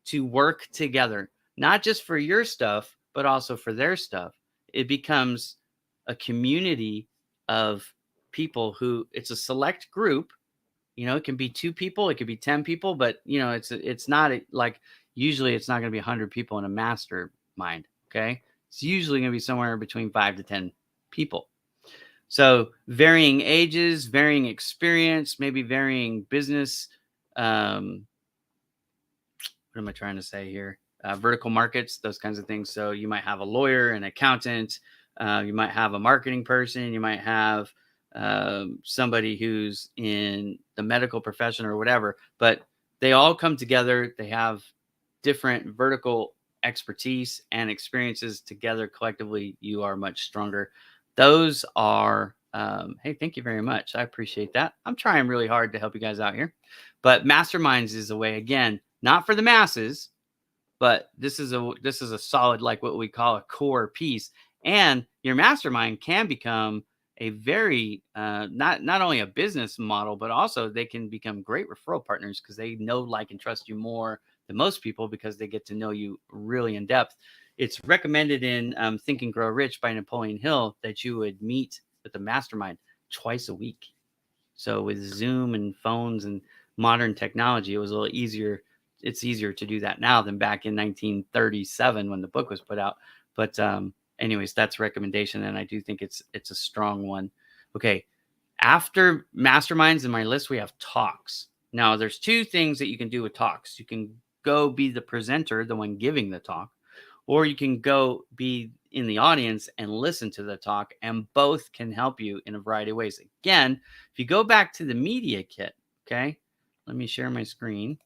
to work together, not just for your stuff, but also for their stuff. It becomes a community of people who it's a select group. It can be 2 people, it could be 10 people, but it's not like usually it's not going to be 100 people in a mastermind. Okay. It's usually going to be somewhere between 5 to 10 people. So varying ages, varying experience, maybe varying business. What am I trying to say here? Vertical markets, those kinds of things. So you might have a lawyer, an accountant, you might have a marketing person, you might have somebody who's in the medical profession or whatever, but they all come together. They have different vertical expertise and experiences together. Collectively, you are much stronger. Those are, hey, thank you very much. I appreciate that. I'm trying really hard to help you guys out here. But masterminds is a way, again, not for the masses, but this is a solid, like what we call a core piece. And your mastermind can become a very not only a business model, but also they can become great referral partners because they know, like, and trust you more than most people because they get to know you really in depth. It's recommended in Think and Grow Rich by Napoleon Hill that you would meet with the mastermind twice a week. So with Zoom and phones and modern technology, it was a little easier. It's easier to do that now than back in 1937 when the book was put out. But anyways, that's a recommendation, and I do think it's a strong one. Okay, after masterminds in my list, we have talks. Now, there's 2 things that you can do with talks. You can go be the presenter, the one giving the talk, or you can go be in the audience and listen to the talk, and both can help you in a variety of ways. Again, if you go back to the media kit, okay, let me share my screen.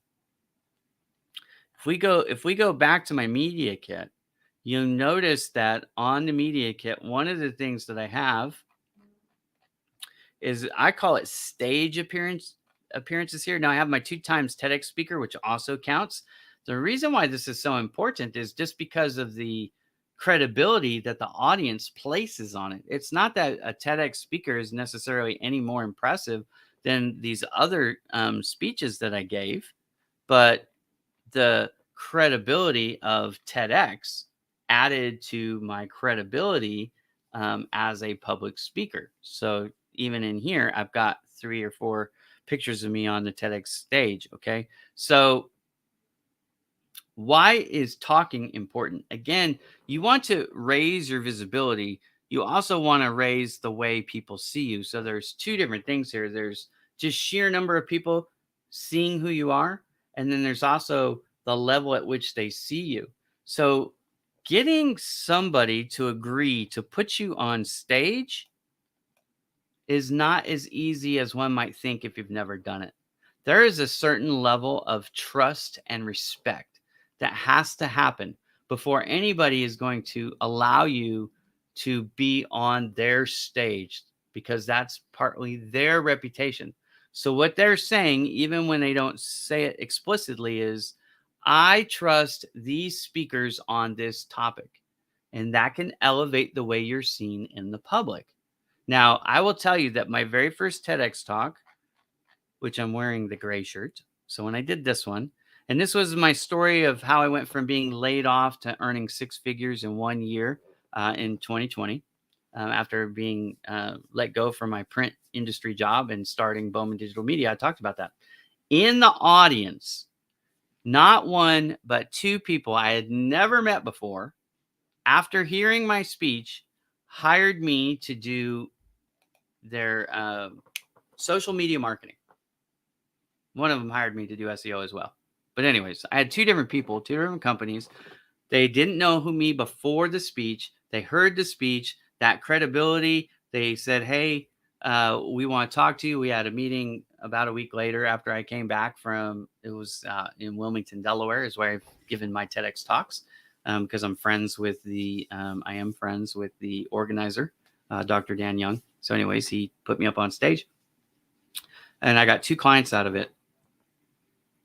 If we go back to my media kit, you'll notice that on the media kit, one of the things that I have is I call it stage appearances here. Now I have my 2 times TEDx speaker, which also counts. The reason why this is so important is just because of the credibility that the audience places on it. It's not that a TEDx speaker is necessarily any more impressive than these other speeches that I gave, but the credibility of TEDx added to my credibility as a public speaker. So even in here, I've got 3 or 4 pictures of me on the TEDx stage. Okay. So why is talking important? Again, you want to raise your visibility. You also want to raise the way people see you. So there's 2 different things here. There's just sheer number of people seeing who you are, and then there's also the level at which they see you. So getting somebody to agree to put you on stage is not as easy as one might think if you've never done it. There is a certain level of trust and respect that has to happen before anybody is going to allow you to be on their stage, because that's partly their reputation. So what they're saying, even when they don't say it explicitly, is I trust these speakers on this topic. and that can elevate the way you're seen in the public. Now, I will tell you that my very first TEDx talk, which I'm wearing the gray shirt. So when I did this one, and this was my story of how I went from being laid off to earning six figures in 1 year in 2020, after being let go from my print industry job and starting Bowman Digital Media. I talked about that. In the audience, not one, but two people I had never met before, after hearing my speech, hired me to do their social media marketing. One of them hired me to do SEO as well. But anyways, I had two different people, two different companies. They didn't know who me before the speech. They heard the speech, that credibility. They said, hey, we want to talk to you. We had a meeting about a week later after I came back from, it was in Wilmington, Delaware, is where I've given my TEDx talks, because I'm friends with I am friends with the organizer, Dr. Dan Young. So anyways, he put me up on stage and I got two clients out of it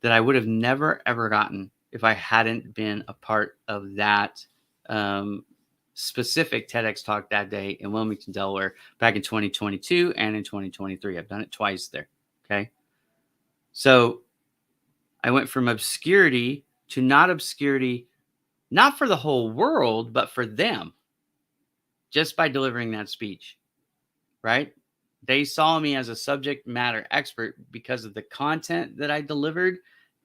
that I would have never, ever gotten if I hadn't been a part of that specific TEDx talk that day in Wilmington, Delaware, back in 2022 and in 2023. I've done it twice there. Okay. So I went from obscurity to not obscurity, not for the whole world, but for them, just by delivering that speech, right? They saw me as a subject matter expert because of the content that I delivered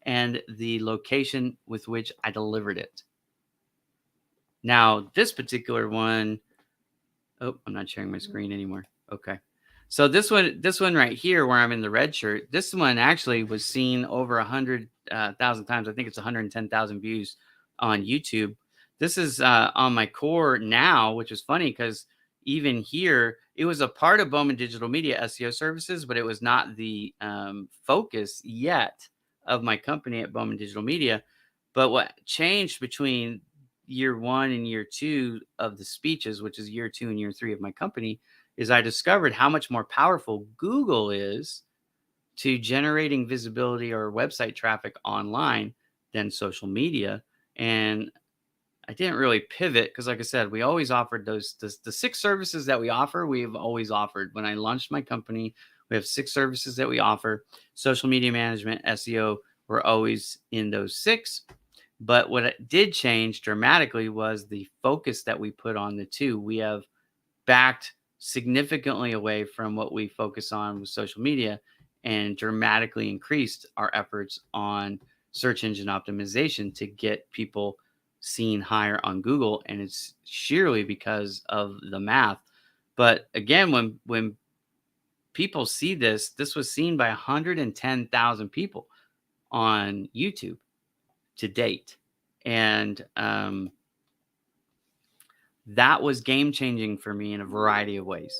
and the location with which I delivered it. Now, this particular one, oh, I'm not sharing my screen anymore. Okay. So this one right here, where I'm in the red shirt, this one actually was seen over 100,000 times. I think it's 110,000 views on YouTube. This is on my core now, which is funny because even here, it was a part of Bowman Digital Media SEO services, but it was not the focus yet of my company at Bowman Digital Media. But what changed between year one and year two of the speeches, which is year two and year three of my company, is I discovered how much more powerful Google is to generating visibility or website traffic online than social media. And I didn't really pivot because, like I said, we always offered the six services that we offer. We've always offered. When I launched my company, we have six services that we offer. Social media management, SEO, we're always in those six. But what it did change dramatically was the focus that we put on the two. We have backed significantly away from what we focus on with social media and dramatically increased our efforts on search engine optimization to get people seen higher on Google. And it's sheerly because of the math. But again, when people see this was seen by 110,000 people on YouTube to date. And that was game changing for me in a variety of ways.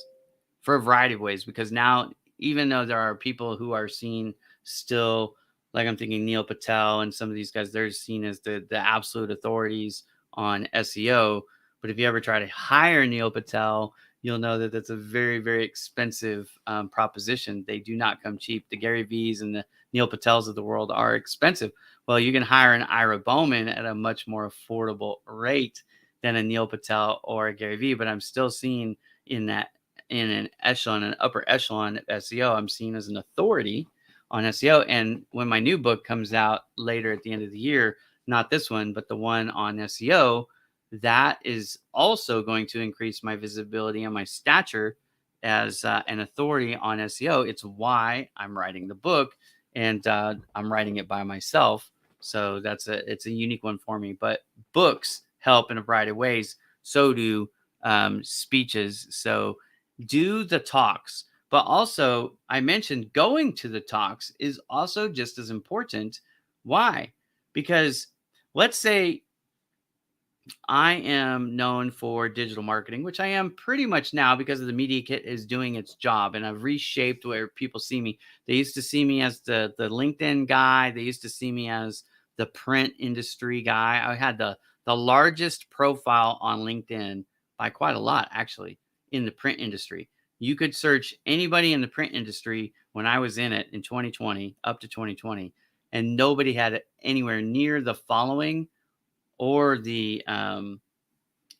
Because now, even though there are people who are seen still, like I'm thinking Neil Patel and some of these guys, they're seen as the absolute authorities on SEO. But if you ever try to hire Neil Patel, you'll know that that's a very, very expensive proposition. They do not come cheap. The Gary V's and the Neil Patels of the world are expensive. Well, you can hire an Ira Bowman at a much more affordable rate than a Neil Patel or a Gary V. But I'm still seen in an upper echelon of SEO. I'm seen as an authority on SEO. And when my new book comes out later at the end of the year, not this one, but the one on SEO, that is also going to increase my visibility and my stature as an authority on SEO. It's why I'm writing the book, and I'm writing it by myself. So it's a unique one for me. But books help in a variety of ways. So do speeches. So do the talks. But also, I mentioned going to the talks is also just as important. Why? Because let's say I am known for digital marketing, which I am pretty much now because of the Media Kit is doing its job, and I've reshaped where people see me. They used to see me as the LinkedIn guy. They used to see me as the print industry guy. I had the largest profile on LinkedIn by quite a lot, actually, in the print industry. You could search anybody in the print industry when I was in it in 2020, up to 2020, and nobody had anywhere near the following or the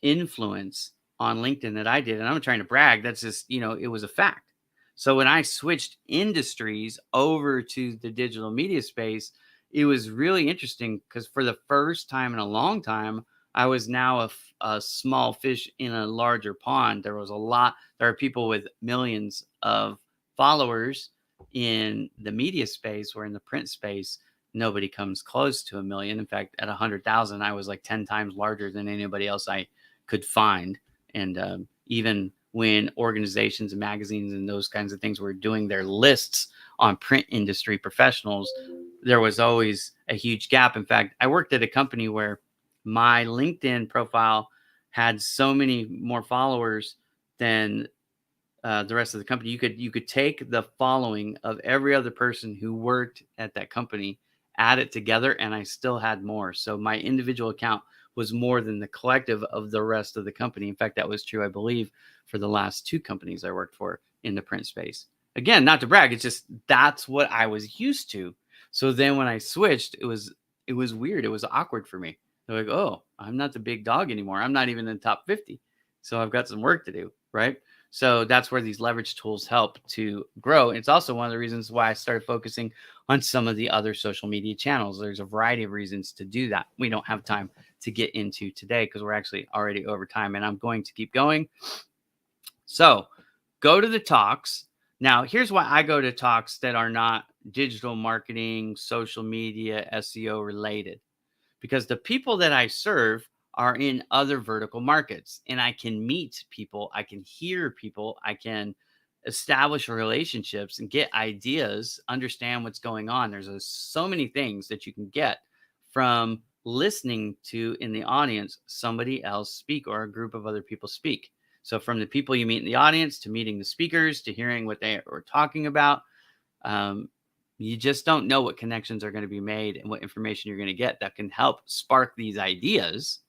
influence on LinkedIn that I did. And I'm not trying to brag. That's just, it was a fact. So when I switched industries over to the digital media space, it was really interesting because for the first time in a long time, I was now a small fish in a larger pond. There are people with millions of followers in the media space, where in the print space, nobody comes close to a million. In fact, at 100,000, I was like 10 times larger than anybody else I could find. And even when organizations and magazines and those kinds of things were doing their lists on print industry professionals, there was always a huge gap. In fact, I worked at a company where my LinkedIn profile had so many more followers than the rest of the company. You could take the following of every other person who worked at that company, add it together, and I still had more. So my individual account was more than the collective of the rest of the company. In fact, that was true, I believe, for the last two companies I worked for in the print space. Again, not to brag, it's just that's what I was used to. So then when I switched, it was weird. It was awkward for me. They're like, "Oh, I'm not the big dog anymore. I'm not even in the top 50. So I've got some work to do," right? So that's where these leverage tools help to grow. And it's also one of the reasons why I started focusing on some of the other social media channels. There's a variety of reasons to do that. We don't have time to get into today because we're actually already over time, and I'm going to keep going. So go to the talks. Now, here's why I go to talks that are not digital marketing, social media, SEO related, because the people that I serve are in other vertical markets, and I can meet people, I can hear people, I can establish relationships and get ideas, understand what's going on. There's so many things that you can get from listening to in the audience somebody else speak or a group of other people speak. So from the people you meet in the audience to meeting the speakers to hearing what they are talking about, um, you just don't know what connections are going to be made and what information you're going to get that can help spark these ideas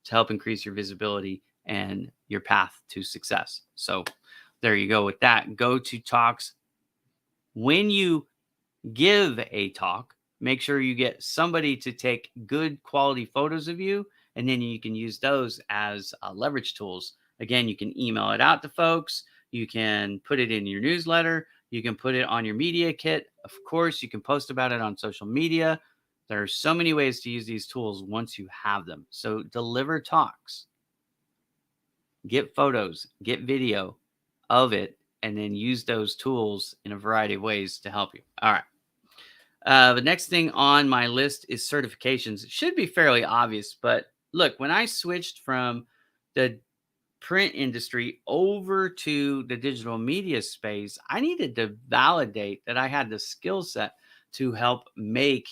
to help increase your visibility and your path to success. So there you go with that. Go to talks. When you give a talk, make sure you get somebody to take good quality photos of you, and then you can use those as leverage tools. Again, you can email it out to folks. You can put it in your newsletter. You can put it on your media kit. Of course, you can post about it on social media. There are so many ways to use these tools once you have them. So deliver talks, get photos, get video of it, and then use those tools in a variety of ways to help you. All right. The next thing on my list is certifications. It should be fairly obvious, but look, when I switched from the print industry over to the digital media space, I needed to validate that I had the skill set to help make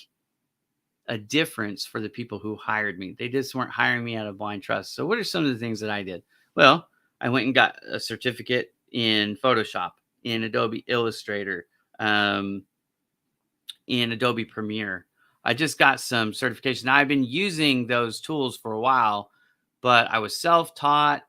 a difference for the people who hired me. They just weren't hiring me out of blind trust. So, what are some of the things that I did? Well, I went and got a certificate in Photoshop, in Adobe Illustrator, um, in Adobe Premiere. I just got some certification. Now, I've been using those tools for a while, but I was self taught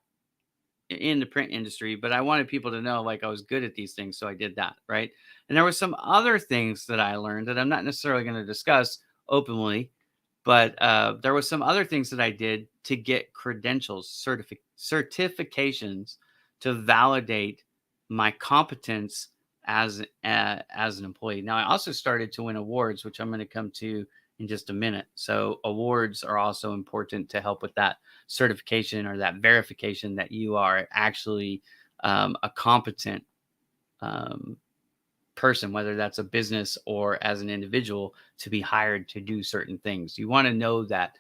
in the print industry, but I wanted people to know like I was good at these things. So I did that. Right. And there were some other things that I learned that I'm not necessarily going to discuss openly, but there was some other things that I did to get credentials, certifications to validate my competence as an employee. Now, I also started to win awards, which I'm going to come to in just a minute. So awards are also important to help with that certification or that verification that you are actually a competent person, whether that's a business or as an individual, to be hired to do certain things. You want to know that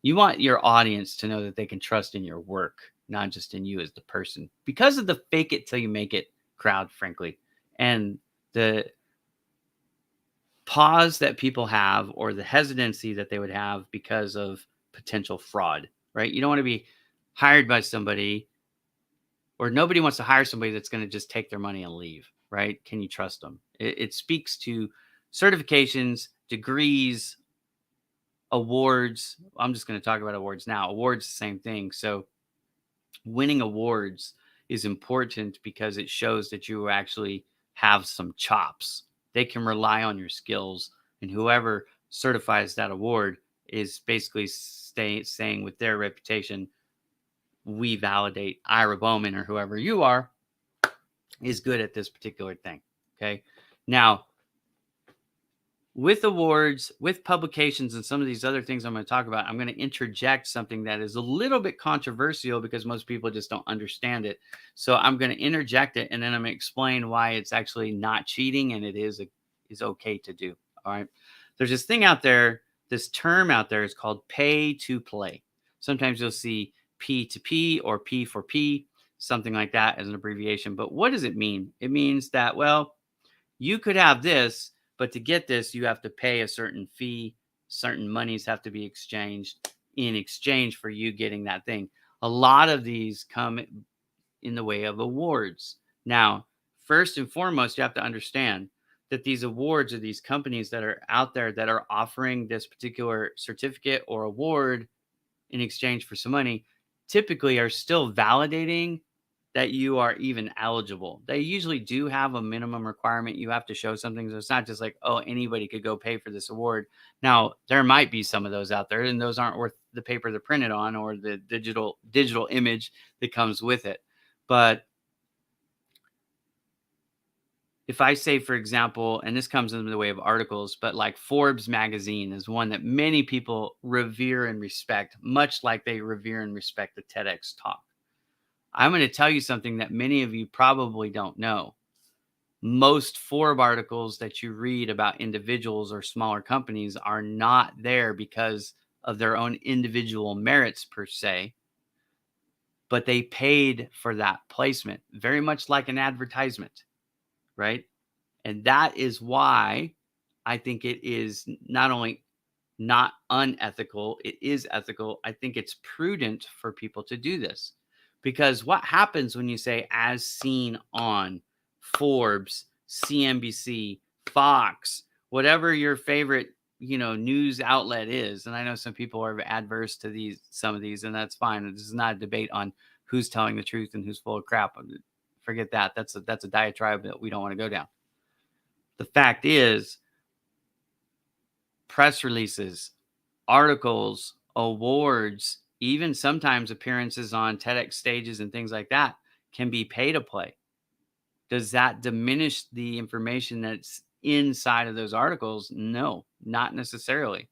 you want your audience to know that they can trust in your work, not just in you as the person, because of the fake it till you make it crowd, frankly, and the pause that people have or the hesitancy that they would have because of potential fraud, right? You don't want to be hired by somebody, or nobody wants to hire somebody that's going to just take their money and leave, right? Can you trust them? It speaks to certifications, degrees, awards. I'm just going to talk about awards now. Awards, the same thing. So winning awards is important because it shows that you actually have some chops. They can rely on your skills, and whoever certifies that award is basically saying with their reputation, we validate Ira Bowman or whoever you are is good at this particular thing. Okay. Now, with awards, with publications, and some of these other things I'm going to talk about, I'm going to interject something that is a little bit controversial because most people just don't understand it. So I'm going to interject it, and then I'm going to explain why it's actually not cheating and it is okay to do. All right. There's this thing out there, this term out there is called pay to play. Sometimes you'll see P to P or P for P, something like that as an abbreviation. But what does it mean? It means that, well, you could have this, but to get this, you have to pay a certain fee. Certain monies have to be exchanged in exchange for you getting that thing. A lot of these come in the way of awards. Now, first and foremost, you have to understand that these awards or these companies that are out there that are offering this particular certificate or award in exchange for some money typically are still validating that you are even eligible. They usually do have a minimum requirement. You have to show something. So it's not just like, oh, anybody could go pay for this award. Now, there might be some of those out there, and those aren't worth the paper they're printed on or the digital image that comes with it. But if I say, for example, and this comes in the way of articles, but like Forbes magazine is one that many people revere and respect, much like they revere and respect the TEDx talk. I'm going to tell you something that many of you probably don't know. Most Forbes articles that you read about individuals or smaller companies are not there because of their own individual merits per se, but they paid for that placement, very much like an advertisement, right? And that is why I think it is not only not unethical, it is ethical. I think it's prudent for people to do this because what happens when you say as seen on Forbes, CNBC, Fox, whatever your favorite, news outlet is. And I know some people are adverse to some of these, and that's fine. This is not a debate on who's telling the truth and who's full of crap. Forget that. That's a diatribe that we don't want to go down. The fact is, press releases, articles, awards, even sometimes appearances on TEDx stages and things like that can be pay to play. Does that diminish the information that's inside of those articles? No, not necessarily.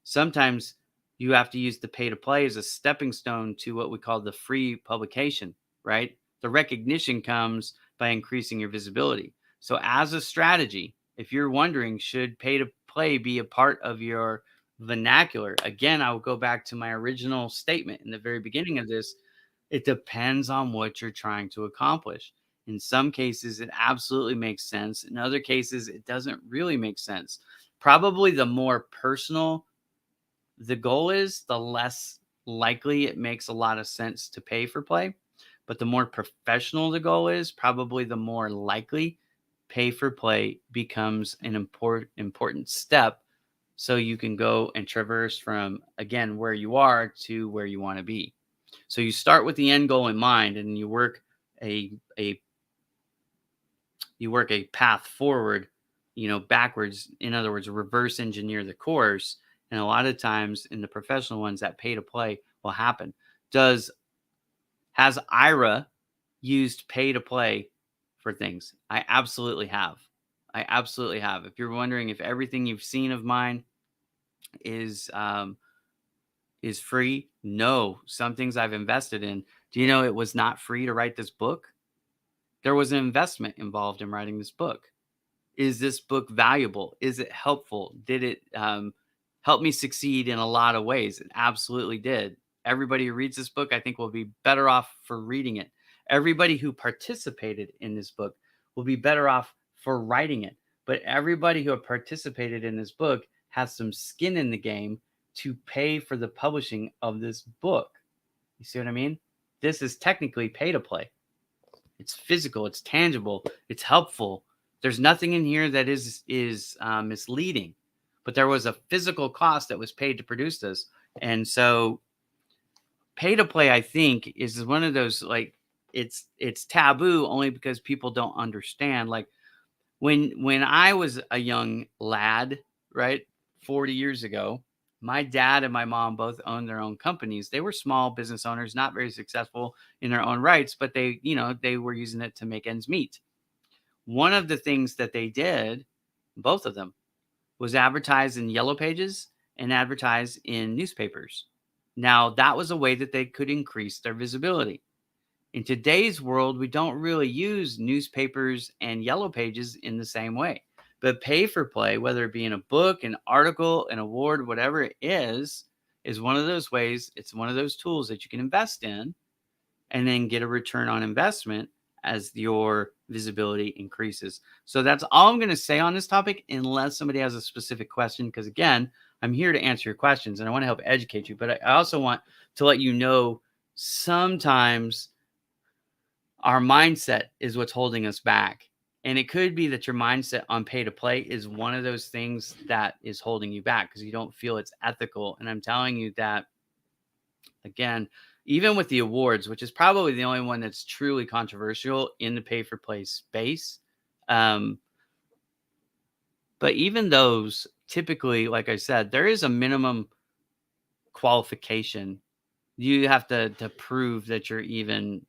Sometimes you have to use the pay to play as a stepping stone to what we call the free publication, right? The recognition comes by increasing your visibility. So, as a strategy, if you're wondering, should pay to play be a part of your vernacular? Again, I will go back to my original statement in the very beginning of this. It depends on what you're trying to accomplish. In some cases, it absolutely makes sense. In other cases, it doesn't really make sense. Probably the more personal the goal is, the less likely it makes a lot of sense to pay for play. But the more professional the goal is, probably the more likely pay for play becomes an important step so you can go and traverse from, again, where you are to where you want to be. So you start with the end goal in mind and you work a path forward, backwards. In other words, reverse engineer the course. And a lot of times in the professional ones, that pay to play will happen. Has Ira used pay to play for things? I absolutely have. If you're wondering if everything you've seen of mine is free, no. Some things I've invested in. Do you know it was not free to write this book? There was an investment involved in writing this book. Is this book valuable? Is it helpful? Did it help me succeed in a lot of ways? It absolutely did. Everybody who reads this book, I think, will be better off for reading it. Everybody who participated in this book will be better off for writing it. But everybody who participated in this book has some skin in the game to pay for the publishing of this book. You see what I mean? This is technically pay to play. It's physical, it's tangible, it's helpful. There's nothing in here that is misleading, but there was a physical cost that was paid to produce this. And so pay to play, I think, is one of those, like, it's taboo only because people don't understand. Like when I was a young lad, right, 40 years ago, My dad and my mom both owned their own companies. They were small business owners, not very successful in their own rights, but they were using it to make ends meet. One of the things that they did, both of them, was advertise in yellow pages and advertise in newspapers. Now, that was a way that they could increase their visibility. In today's world, we don't really use newspapers and yellow pages in the same way. But pay for play, whether it be in a book, an article, an award, whatever it is one of those ways. It's one of those tools that you can invest in and then get a return on investment as your visibility increases. So that's all I'm going to say on this topic, unless somebody has a specific question. Because again, I'm here to answer your questions and I want to help educate you. But I also want to let you know sometimes our mindset is what's holding us back. And it could be that your mindset on pay to play is one of those things that is holding you back because you don't feel it's ethical. And I'm telling you that, again, even with the awards, which is probably the only one that's truly controversial in the pay for play space. But even those, typically, like I said, there is a minimum qualification. You have to prove that you're even,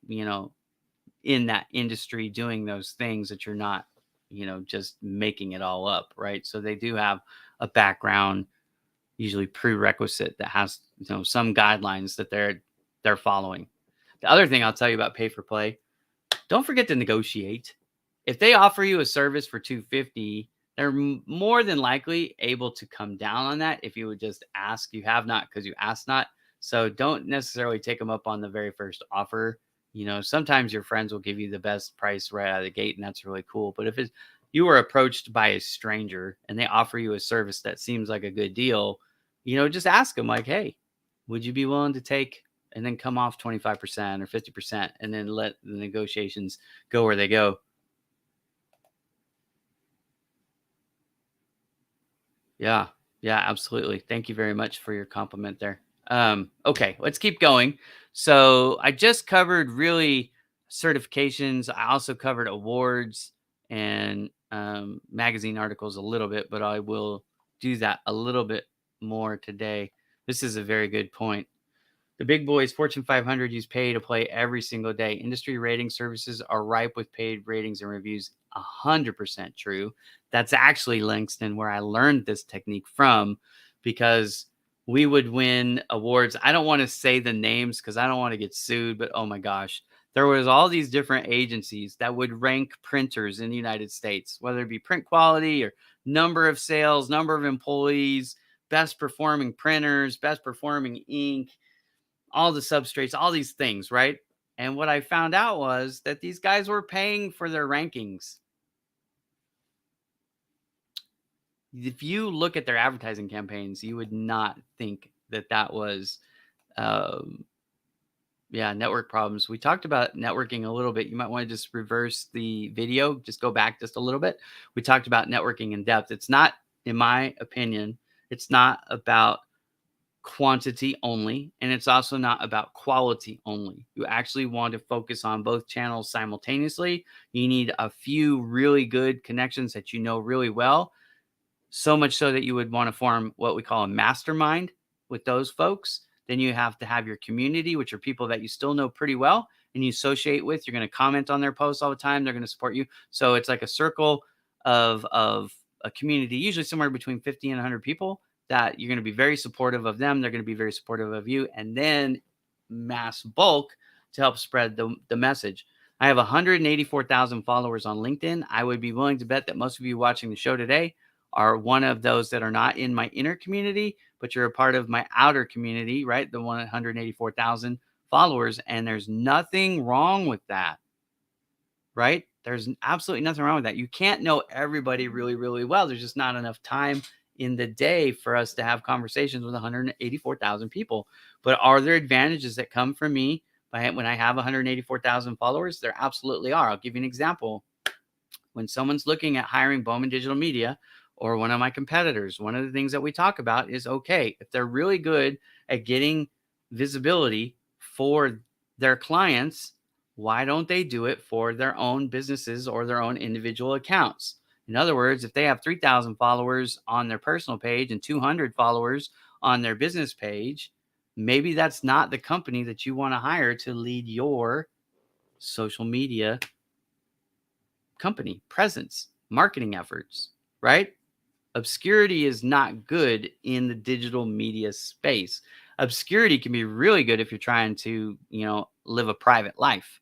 in that industry doing those things, that you're not, just making it all up, right? So they do have a background, usually prerequisite, that has, some guidelines that they're following. The other thing I'll tell you about pay for play, don't forget to negotiate. If they offer you a service for $250, they're more than likely able to come down on that if you would just ask. You have not, because you asked not. So don't necessarily take them up on the very first offer. Sometimes your friends will give you the best price right out of the gate, and that's really cool. But if you were approached by a stranger and they offer you a service that seems like a good deal, just ask them like, hey, would you be willing to take, and then come off 25% or 50% and then let the negotiations go where they go. Yeah. Yeah, absolutely. Thank you very much for your compliment there. Okay, let's keep going. So I just covered really certifications. I also covered awards and magazine articles a little bit, but I will do that a little bit more today. This is a very good point. The big boys, Fortune 500, use pay to play every single day. Industry rating services are ripe with paid ratings and reviews. 100% true. That's actually, Langston, where I learned this technique from, because we would win awards. I don't want to say the names because I don't want to get sued, but oh my gosh, there was all these different agencies that would rank printers in the United States, whether it be print quality or number of sales, number of employees, best performing printers, best performing ink, all the substrates, all these things, right? And what I found out was that these guys were paying for their rankings. If you look at their advertising campaigns, you would not think that that was, network problems. We talked about networking a little bit. You might want to just reverse the video, just go back just a little bit. We talked about networking in depth. It's not, in my opinion, it's not about quantity only, and it's also not about quality only. You actually want to focus on both channels simultaneously. You need a few really good connections that you know really well, so much so that you would want to form what we call a mastermind with those folks. Then you have to have your community, which are people that you still know pretty well and you associate with. You're going to comment on their posts all the time. They're going to support you. So it's like a circle of a community, usually somewhere between 50 and 100 people, that you're going to be very supportive of them. They're going to be very supportive of you. And then mass bulk to help spread the message. I have 184,000 followers on LinkedIn. I would be willing to bet that most of you watching the show today are one of those that are not in my inner community, but you're a part of my outer community, right? The 184,000 followers. And there's nothing wrong with that, right? There's absolutely nothing wrong with that. You can't know everybody really, really well. There's just not enough time in the day for us to have conversations with 184,000 people. But are there advantages that come from me when I have 184,000 followers? There absolutely are. I'll give you an example. When someone's looking at hiring Bowman Digital Media or one of my competitors, one of the things that we talk about is, okay, if they're really good at getting visibility for their clients, why don't they do it for their own businesses or their own individual accounts? In other words, if they have 3,000 followers on their personal page and 200 followers on their business page, maybe that's not the company that you want to hire to lead your social media company presence, marketing efforts, right? Obscurity is not good in the digital media space. Obscurity can be really good if you're trying to, live a private life.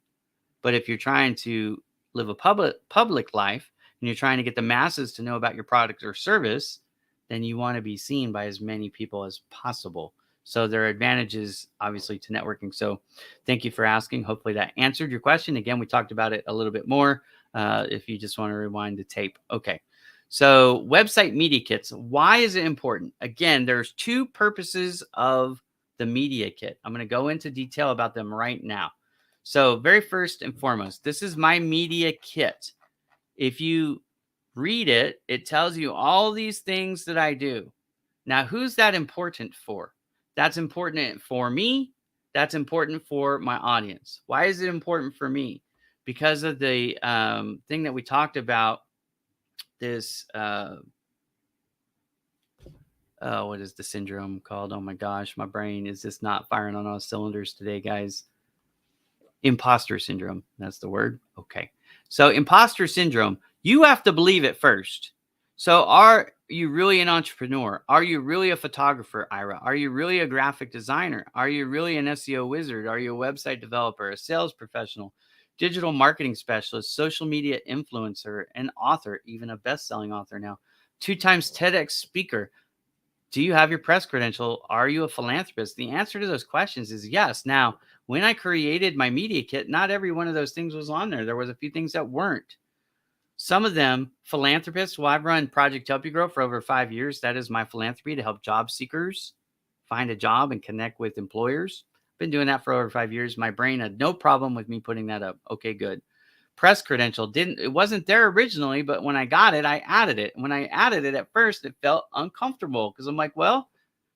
But if you're trying to live a public life and you're trying to get the masses to know about your product or service, then you want to be seen by as many people as possible. So there are advantages, obviously, to networking. So thank you for asking. Hopefully that answered your question. Again, we talked about it a little bit more if you just want to rewind the tape. Okay. So website media kits, why is it important? Again, there's two purposes of the media kit. I'm going to go into detail about them right now. So very first and foremost, this is my media kit. If you read it, it tells you all these things that I do. Now, who's that important for? That's important for me. That's important for my audience. Why is it important for me? Because of the thing that we talked about, this, what is the syndrome called? Oh my gosh, my brain is just not firing on all cylinders today, guys. Imposter syndrome. That's the word. Okay. So imposter syndrome, you have to believe it first. So are you really an entrepreneur? Are you really a photographer, Ira? Are you really a graphic designer? Are you really an SEO wizard? Are you a website developer, a sales professional, digital marketing specialist, social media influencer, an author, even a best-selling author now, 2 times TEDx speaker? Do you have your press credential? Are you a philanthropist? The answer to those questions is yes. Now, when I created my media kit, not every one of those things was on there. There was a few things that weren't. Some of them, philanthropists. Well, I've run Project Help You Grow for over 5 years. That is my philanthropy, to help job seekers find a job and connect with employers. Been doing that for over 5 years. My brain had no problem with me putting that up. Okay, good. Press credential, it wasn't there originally, but when I got it, I added it. When I added it at first, it felt uncomfortable because I'm like, well,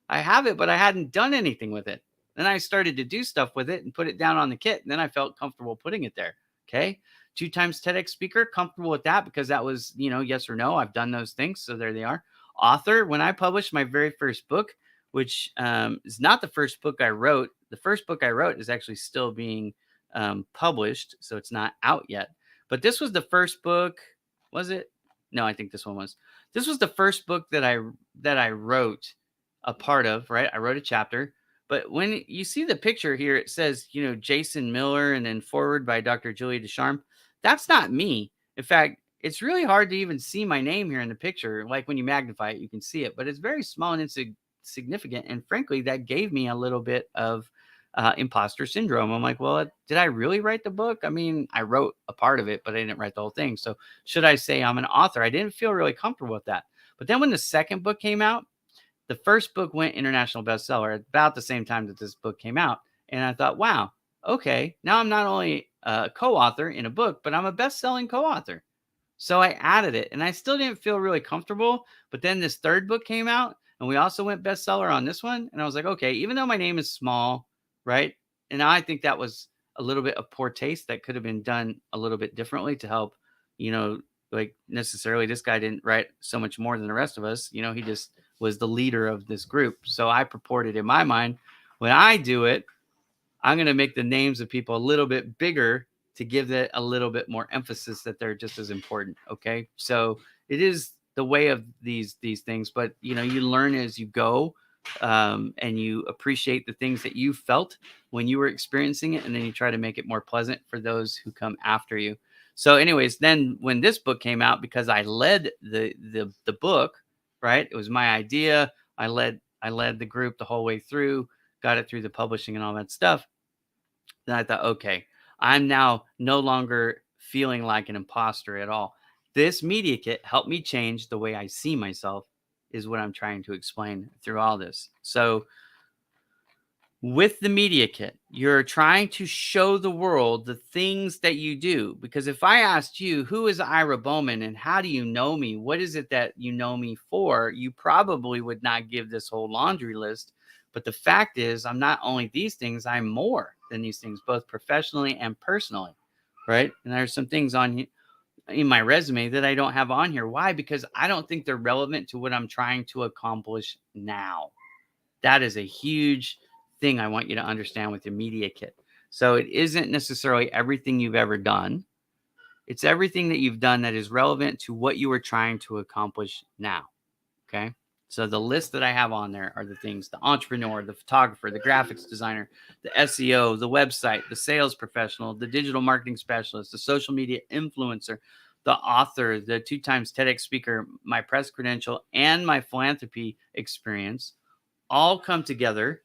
I have it, but I hadn't done anything with it. Then I started to do stuff with it and put it down on the kit. And then I felt comfortable putting it there. Okay. 2 times TEDx speaker, comfortable with that because that was, yes or no. I've done those things. So there they are. Author, when I published my very first book, which is not the first book I wrote. The first book I wrote is actually still being published. So it's not out yet. But this was the first book. Was it? No, I think this one was. This was the first book that I wrote a part of, right? I wrote a chapter, but when you see the picture here, it says, Jason Miller and then forward by Dr. Julia Descharme. That's not me. In fact, it's really hard to even see my name here in the picture. Like when you magnify it, you can see it, but it's very small and insignificant. And frankly, that gave me a little bit of imposter syndrome. I'm like, well, did I really write the book? I mean, I wrote a part of it, but I didn't write the whole thing. So should I say I'm an author? I didn't feel really comfortable with that. But then when the second book came out, the first book went international bestseller at about the same time that this book came out. And I thought, wow, okay, now I'm not only a co-author in a book, but I'm a best-selling co-author. So I added it and I still didn't feel really comfortable. But then this third book came out and we also went bestseller on this one. And I was like, okay, even though my name is small, right? And I think that was a little bit of poor taste that could have been done a little bit differently to help, like necessarily this guy didn't write so much more than the rest of us. He just was the leader of this group. So I purported in my mind, when I do it, I'm going to make the names of people a little bit bigger to give that a little bit more emphasis that they're just as important. Okay. So it is the way of these things, but you learn as you go, and you appreciate the things that you felt when you were experiencing it. And then you try to make it more pleasant for those who come after you. So anyways, then when this book came out, because I led the book, right? It was my idea. I led the group the whole way through, got it through the publishing and all that stuff. Then I thought, okay, I'm now no longer feeling like an imposter at all. This media kit helped me change the way I see myself, is what I'm trying to explain through all this. So with the media kit, you're trying to show the world the things that you do. Because if I asked you, who is Ira Bowman and how do you know me? What is it that you know me for? You probably would not give this whole laundry list. But the fact is, I'm not only these things, I'm more than these things, both professionally and personally, right? And there's some things on in my resume that I don't have on here. Why? Because I don't think they're relevant to what I'm trying to accomplish now. That is a huge thing I want you to understand with your media kit. So it isn't necessarily everything you've ever done. It's everything that you've done that is relevant to what you are trying to accomplish now. Okay. So the list that I have on there are the things: the entrepreneur, the photographer, the graphics designer, the SEO, the website, the sales professional, the digital marketing specialist, the social media influencer, the author, the 2 times TEDx speaker, my press credential, and my philanthropy experience all come together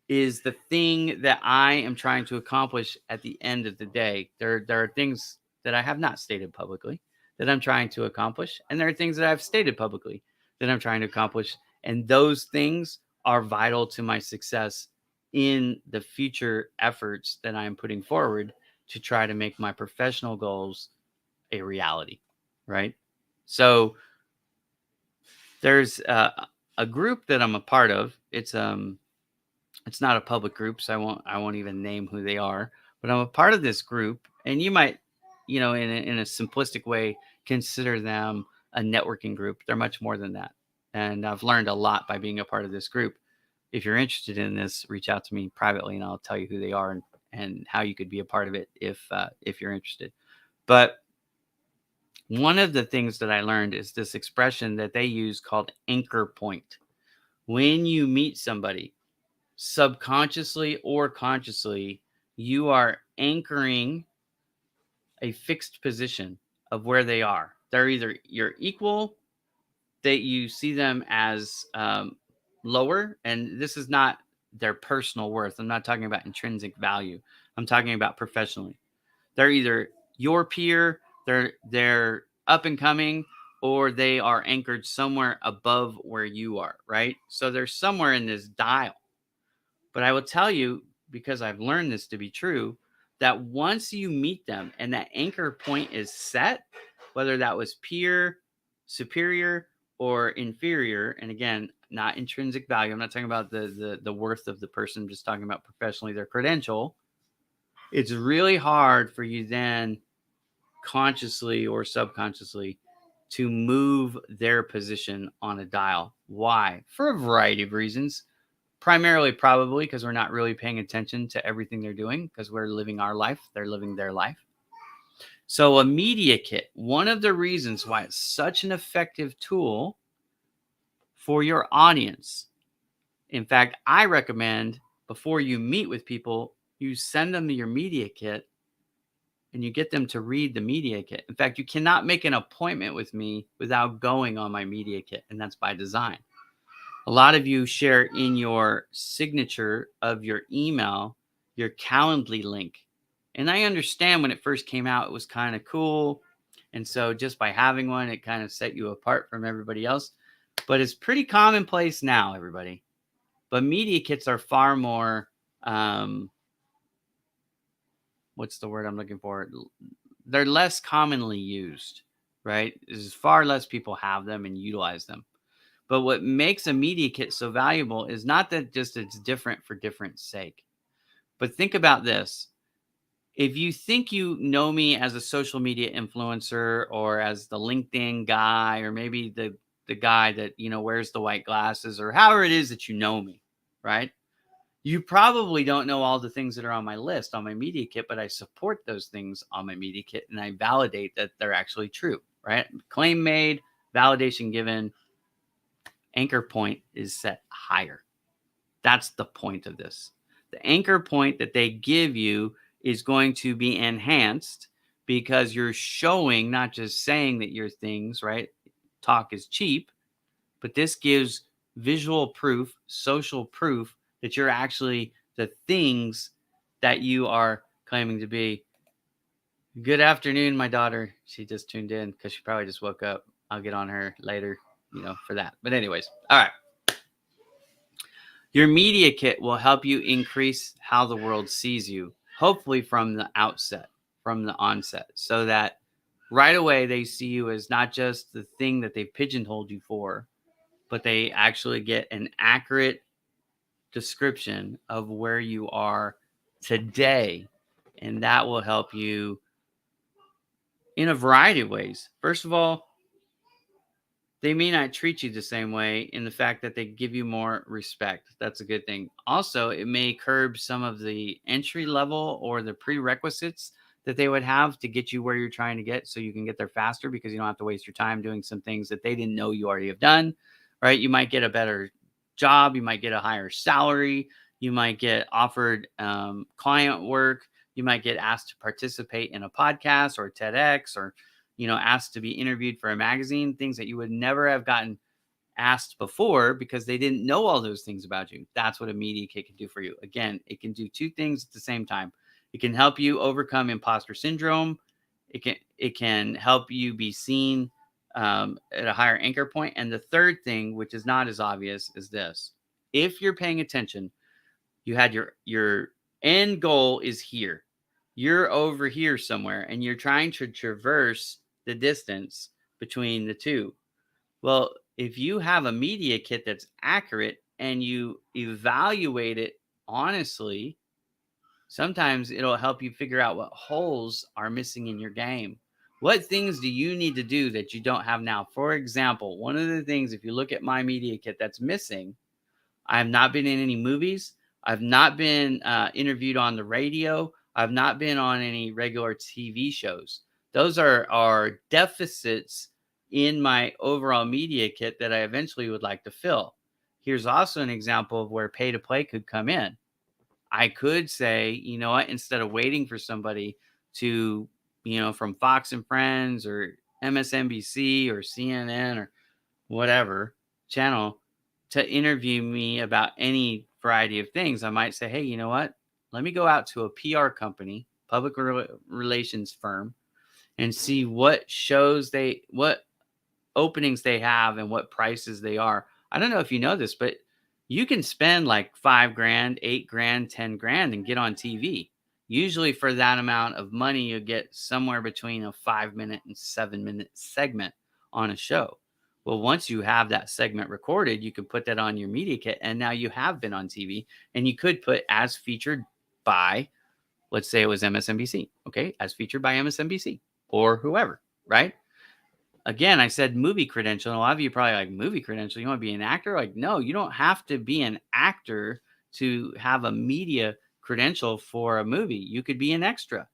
is the thing that I am trying to accomplish at the end of the day. There are things that I have not stated publicly that I'm trying to accomplish, and there are things that I've stated publicly that I'm trying to accomplish, and those things are vital to my success in the future efforts that I am putting forward to try to make my professional goals a reality, right? So there's a group that I'm a part of. It's not a public group, so I won't even name who they are, but I'm a part of this group, and you might, in a simplistic way, consider them a networking group. They're much more than that, and I've learned a lot by being a part of this group. If you're interested in this, reach out to me privately, and I'll tell you who they are and how you could be a part of it if you're interested. But one of the things that I learned is this expression that they use called anchor point. When you meet somebody, subconsciously or consciously, you are anchoring a fixed position of where they are. They're either your equal, that you see them as lower, and this is not their personal worth. I'm not talking about intrinsic value. I'm talking about professionally. They're either your peer, they're up and coming, or they are anchored somewhere above where you are, right? So they're somewhere in this dial. But I will tell you, because I've learned this to be true, that once you meet them and that anchor point is set, whether that was peer, superior, or inferior, and again, not intrinsic value. I'm not talking about the worth of the person. I'm just talking about professionally their credential. It's really hard for you then, consciously or subconsciously, to move their position on a dial. Why? For a variety of reasons. Primarily, probably because we're not really paying attention to everything they're doing, because we're living our life, they're living their life. So a media kit, one of the reasons why it's such an effective tool for your audience. In fact, I recommend before you meet with people, you send them your media kit and you get them to read the media kit. In fact, you cannot make an appointment with me without going on my media kit, and that's by design. A lot of you share in your signature of your email your Calendly link. And I understand when it first came out, it was kind of cool. And so just by having one, it kind of set you apart from everybody else. But it's pretty commonplace now, everybody. But media kits are far more, what's the word I'm looking for? They're less commonly used, right? There's far less people have them and utilize them. But what makes a media kit so valuable is not that just it's different for different sake. But think about this. If you think you know me as a social media influencer or as the LinkedIn guy, or maybe the guy that, wears the white glasses, or however it is that you know me, right? You probably don't know all the things that are on my list on my media kit, but I support those things on my media kit and I validate that they're actually true, right? Claim made, validation given, anchor point is set higher. That's the point of this. The anchor point that they give you is going to be enhanced because you're showing, not just saying that your things, right? Talk is cheap, but this gives visual proof, social proof that you're actually the things that you are claiming to be. Good afternoon, my daughter. She just tuned in because she probably just woke up. I'll get on her later, for that. But anyways, all right. Your media kit will help you increase how the world sees you, hopefully from the outset, from the onset, so that right away they see you as not just the thing that they've pigeonholed you for, but they actually get an accurate description of where you are today. And that will help you in a variety of ways. First of all, They may not treat you the same way in the fact that they give you more respect. That's a good thing. Also, it may curb some of the entry level or the prerequisites that they would have to get you where you're trying to get so you can get there faster because you don't have to waste your time doing some things that they didn't know you already have done, right? You might get a better job, you might get a higher salary, you might get offered client work, you might get asked to participate in a podcast or TEDx or asked to be interviewed for a magazine, things that you would never have gotten asked before because they didn't know all those things about you. That's what a media kit can do for you. Again, it can do two things at the same time. It can help you overcome imposter syndrome. It can help you be seen at a higher anchor point. And the third thing, which is not as obvious, is this: if you're paying attention, you had your end goal is here. You're over here somewhere and you're trying to traverse the distance between the two. Well, if you have a media kit that's accurate and you evaluate it honestly, sometimes it'll help you figure out what holes are missing in your game. What things do you need to do that you don't have now? For example, one of the things, if you look at my media kit that's missing, I have not been in any movies. I've not been interviewed on the radio. I've not been on any regular TV shows. Those are deficits in my overall media kit that I eventually would like to fill. Here's also an example of where pay to play could come in. I could say, you know what, instead of waiting for somebody to, from Fox and Friends or MSNBC or CNN or whatever channel to interview me about any variety of things, I might say, hey, you know what? Let me go out to a PR company, public relations firm, and see what openings they have and what prices they are. I don't know if you know this, but you can spend like 5 grand, 8 grand, 10 grand and get on TV. Usually for that amount of money, you get somewhere between a 5 minute and 7 minute segment on a show. Well, once you have that segment recorded, you can put that on your media kit. And now you have been on TV and you could put as featured by, let's say it was MSNBC. Okay. As featured by MSNBC or whoever, right? Again, I said movie credential. And a lot of you probably like, movie credential. You want to be an actor? Like, no, you don't have to be an actor to have a media credential for a movie. You could be an extra.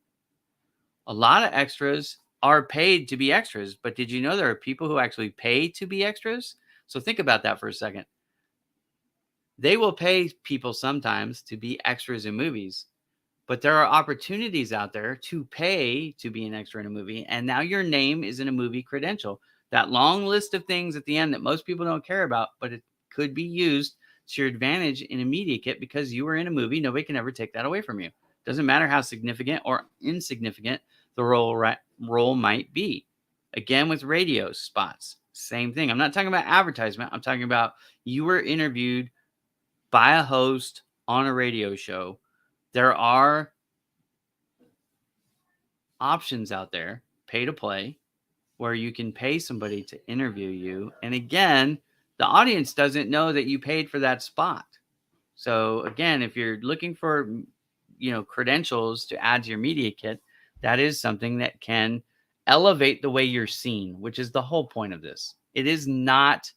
A lot of extras are paid to be extras, but did you know there are people who actually pay to be extras? So think about that for a second. They will pay people sometimes to be extras in movies, but there are opportunities out there to pay to be an extra in a movie. And now your name is in a movie credential. That long list of things at the end that most people don't care about, but it could be used to your advantage in a media kit because you were in a movie. Nobody can ever take that away from you. Doesn't matter how significant or insignificant the role might be. Again, with radio spots, same thing. I'm not talking about advertisement. I'm talking about you were interviewed by a host on a radio show. There are options out there, pay to play, where you can pay somebody to interview you. And again, the audience doesn't know that you paid for that spot. So again, if you're looking for, credentials to add to your media kit, that is something that can elevate the way you're seen, which is the whole point of this. It is not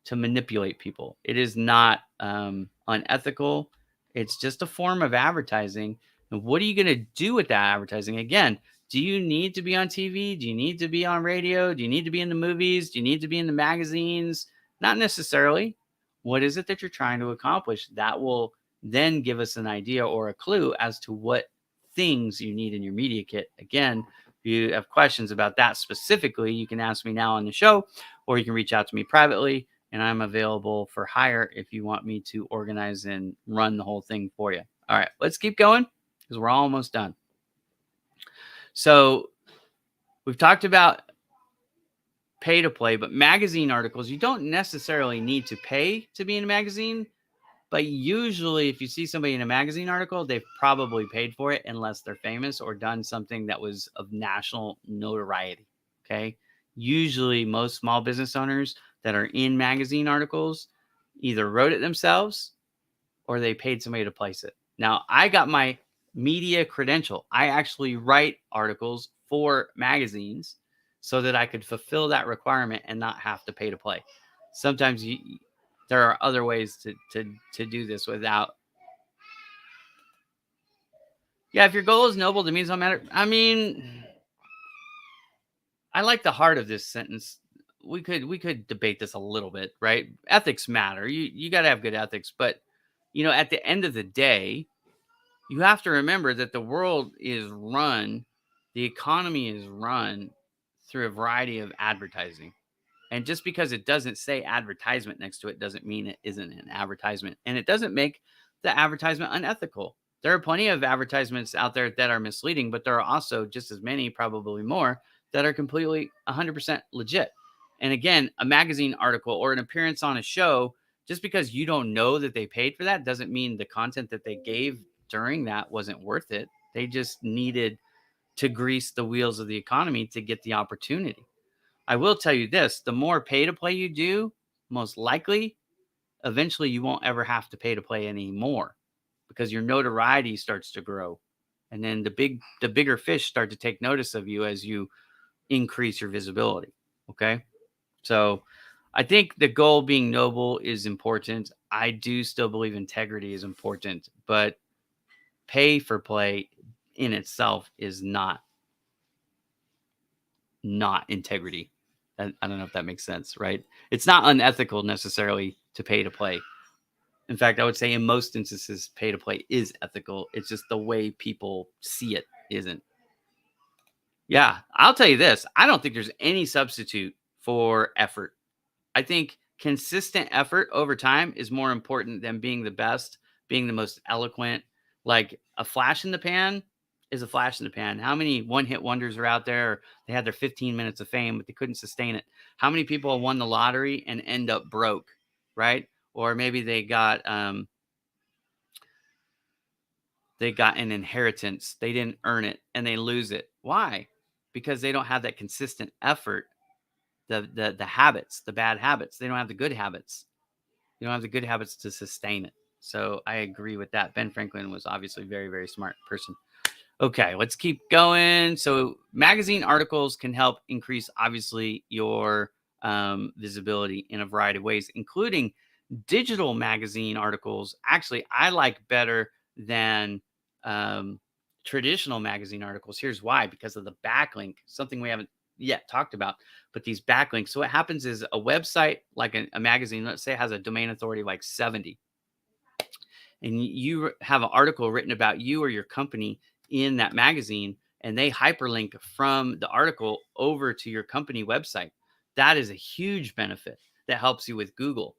to manipulate people. It is not unethical. It's just a form of advertising. And what are you going to do with that advertising? Again, do you need to be on TV? Do you need to be on radio? Do you need to be in the movies? Do you need to be in the magazines? Not necessarily. What is it that you're trying to accomplish? That will then give us an idea or a clue as to what things you need in your media kit. Again, if you have questions about that specifically, you can ask me now on the show, or you can reach out to me privately, and I'm available for hire if you want me to organize and run the whole thing for you. All right, let's keep going because we're almost done. So we've talked about pay to play, but magazine articles, you don't necessarily need to pay to be in a magazine. But usually, if you see somebody in a magazine article, they've probably paid for it unless they're famous or done something that was of national notoriety. Okay. Usually, most small business owners that are in magazine articles either wrote it themselves or they paid somebody to place it. Now, I got my media credential. I actually write articles for magazines. so that I could fulfill that requirement and not have to pay to play. Sometimes there are other ways to do this without. Yeah, if your goal is noble, the means don't matter. I mean, I like the heart of this sentence. We could debate this a little bit, right? Ethics matter. You got to have good ethics, but at the end of the day, you have to remember that the economy is run through a variety of advertising. And just because it doesn't say advertisement next to it doesn't mean it isn't an advertisement. And it doesn't make the advertisement unethical. There are plenty of advertisements out there that are misleading, but there are also just as many, probably more, that are completely 100% legit. And again, a magazine article or an appearance on a show, just because you don't know that they paid for that doesn't mean the content that they gave during that wasn't worth it. They just needed to grease the wheels of the economy to get the opportunity. I will tell you this, the more pay to play you do, most likely, eventually you won't ever have to pay to play anymore because your notoriety starts to grow. And then the bigger fish start to take notice of you as you increase your visibility. Okay. So I think the goal being noble is important. I do still believe integrity is important, but pay for play in itself is not integrity. I don't know if that makes sense, right? It's not unethical necessarily to pay to play. In fact, I would say in most instances, pay to play is ethical. It's just the way people see it isn't. Yeah, I'll tell you this. I don't think there's any substitute for effort. I think consistent effort over time is more important than being the best, being the most eloquent. Like a flash in the pan is a flash in the pan. How many one hit wonders are out there? They had their 15 minutes of fame, but they couldn't sustain it. How many people won the lottery and end up broke, right? Or maybe they got an inheritance. They didn't earn it and they lose it. Why? Because they don't have that consistent effort, the habits, the bad habits. They don't have the good habits. You don't have the good habits to sustain it. So I agree with that. Ben Franklin was obviously a very, very smart person. Okay, let's keep going. So magazine articles can help increase, obviously, your visibility in a variety of ways, including digital magazine articles. Actually, I like better than um, traditional magazine articles. Here's why: because of the backlink, something we haven't yet talked about. But these backlinks. So what happens is a website like a magazine, let's say, it has a domain authority like 70, and you have an article written about you or your company in that magazine, and they hyperlink from the article over to your company website. That is a huge benefit that helps you with Google.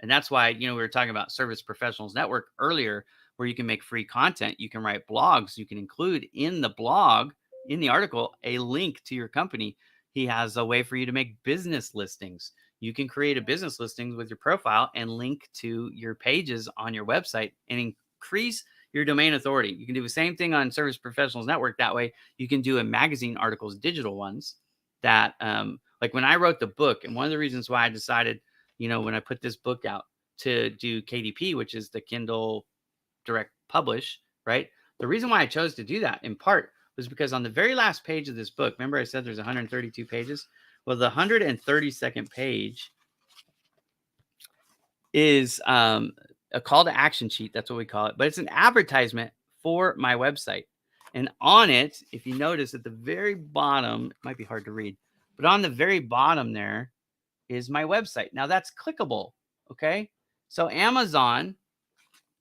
And that's why, we were talking about Service Professionals Network earlier, where you can make free content. You can write blogs. You can include in the blog, in the article, a link to your company. He has a way for you to make business listings. You can create a business listings with your profile and link to your pages on your website and increase your domain authority. You can do the same thing on Service Professionals Network. That way you can do a magazine articles, digital ones that, like when I wrote the book, and one of the reasons why I decided, when I put this book out to do KDP, which is the Kindle Direct Publish, right? The reason why I chose to do that in part was because on the very last page of this book, remember I said there's 132 pages? Well, the 132nd page is a call to action sheet. That's what we call it. But it's an advertisement for my website. And on it, if you notice at the very bottom, it might be hard to read, but on the very bottom there is my website. Now that's clickable. Okay. So Amazon,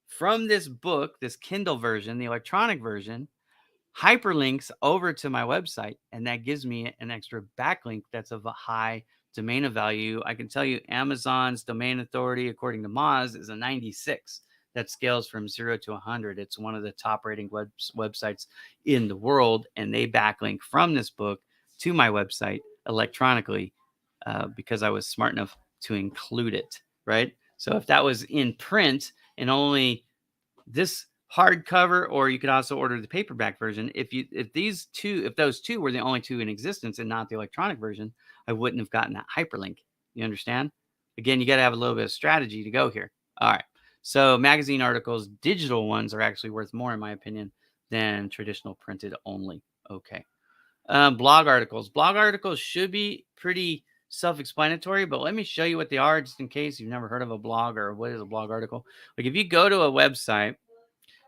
from this book, this Kindle version, the electronic version, hyperlinks over to my website, and that gives me an extra backlink that's of a high domain of value. I can tell you Amazon's domain authority, according to Moz, is a 96. That scales from 0 to 100. It's one of the top rating websites in the world, and they backlink from this book to my website electronically because I was smart enough to include it, right? So if that was in print and only this hardcover, or you could also order the paperback version. If those two were the only two in existence and not the electronic version, I wouldn't have gotten that hyperlink. You understand? Again, you got to have a little bit of strategy to go here. All right. So magazine articles, digital ones, are actually worth more, in my opinion, than traditional printed only. Okay. Blog articles. Blog articles should be pretty self-explanatory, but let me show you what they are just in case you've never heard of a blog or what is a blog article. Like if you go to a website,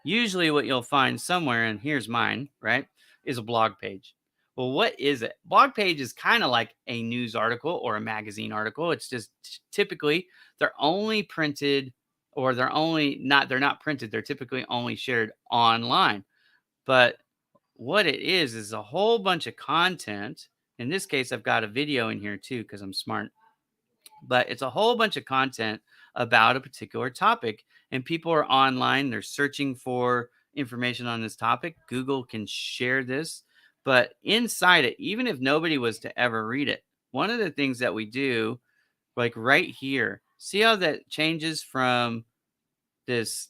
usually what you'll find somewhere, and here's mine, right, is a blog page. Well, what is it? Blog page is kind of like a news article or a magazine article. It's just typically they're only printed or they're not printed. They're typically only shared online. But what it is a whole bunch of content. In this case, I've got a video in here too because I'm smart, but it's a whole bunch of content about a particular topic. And people are online, they're searching for information on this topic. Google can share this, but inside it, even if nobody was to ever read it, one of the things that we do, like right here, see how that changes from this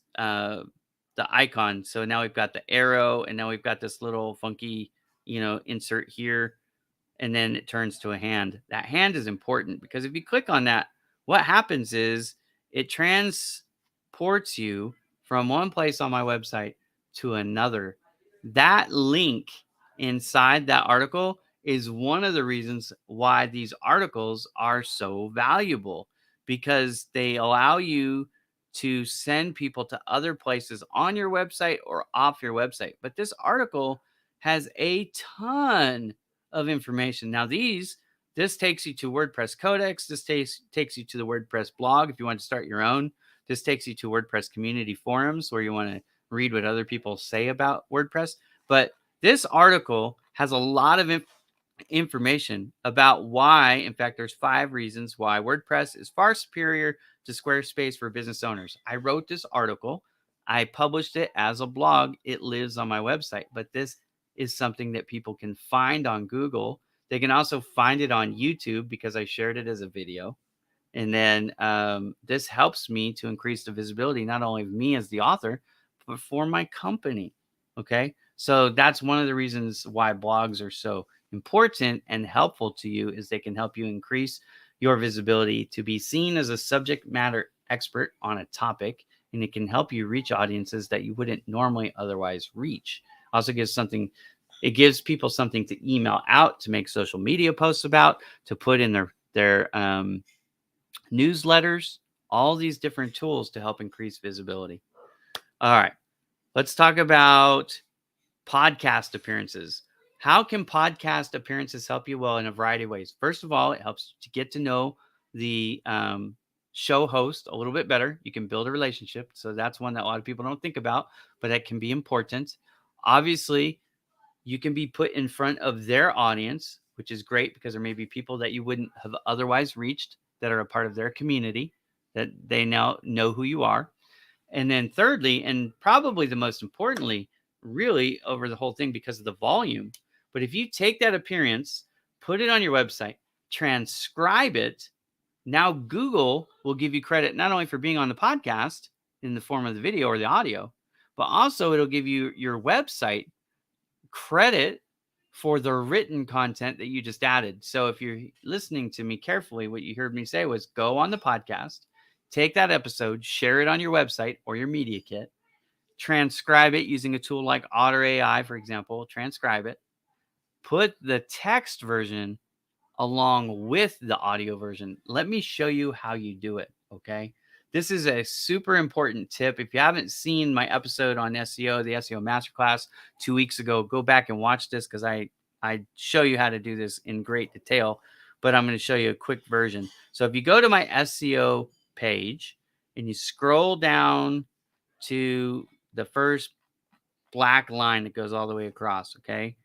the icon. So now we've got the arrow and now we've got this little funky, insert here, and then it turns to a hand. That hand is important because if you click on that, what happens is it transports you from one place on my website to another. That link inside that article is one of the reasons why these articles are so valuable because they allow you to send people to other places on your website or off your website. But this article has a ton of information. Now, this takes you to WordPress Codex. This takes you to the WordPress blog if you want to start your own. This takes you to WordPress community forums where you want to read what other people say about WordPress. But this article has a lot of information about why, in fact, there's 5 reasons why WordPress is far superior to Squarespace for business owners. I wrote this article. I published it as a blog. It lives on my website, but this is something that people can find on Google. They can also find it on YouTube because I shared it as a video. And then this helps me to increase the visibility, not only of me as the author, but for my company. Okay. So that's one of the reasons why blogs are so important and helpful to you is they can help you increase your visibility to be seen as a subject matter expert on a topic. And it can help you reach audiences that you wouldn't normally otherwise reach. Also it gives people something to email out, to make social media posts about, to put in their newsletters, all these different tools to help increase visibility. All right, let's talk about podcast appearances. How can podcast appearances help you? Well, in a variety of ways. First of all, it helps to get to know the show host a little bit better. You can build a relationship. So that's one that a lot of people don't think about, but that can be important. Obviously, you can be put in front of their audience, which is great because there may be people that you wouldn't have otherwise reached that are a part of their community, that they now know who you are. And then thirdly, and probably the most importantly, really over the whole thing because of the volume, but if you take that appearance, put it on your website, transcribe it, now Google will give you credit not only for being on the podcast in the form of the video or the audio, but also it'll give you your website credit for the written content that you just added. So if you're listening to me carefully, what you heard me say was go on the podcast, take that episode, share it on your website or your media kit, transcribe it using a tool like Otter AI, for example, transcribe it, put the text version along with the audio version. Let me show you how you do it. Okay. This is a super important tip. If you haven't seen my episode on SEO, the SEO Masterclass 2 weeks ago, go back and watch this because I show you how to do this in great detail, but I'm going to show you a quick version. So if you go to my SEO page and you scroll down to the first black line that goes all the way across, okay,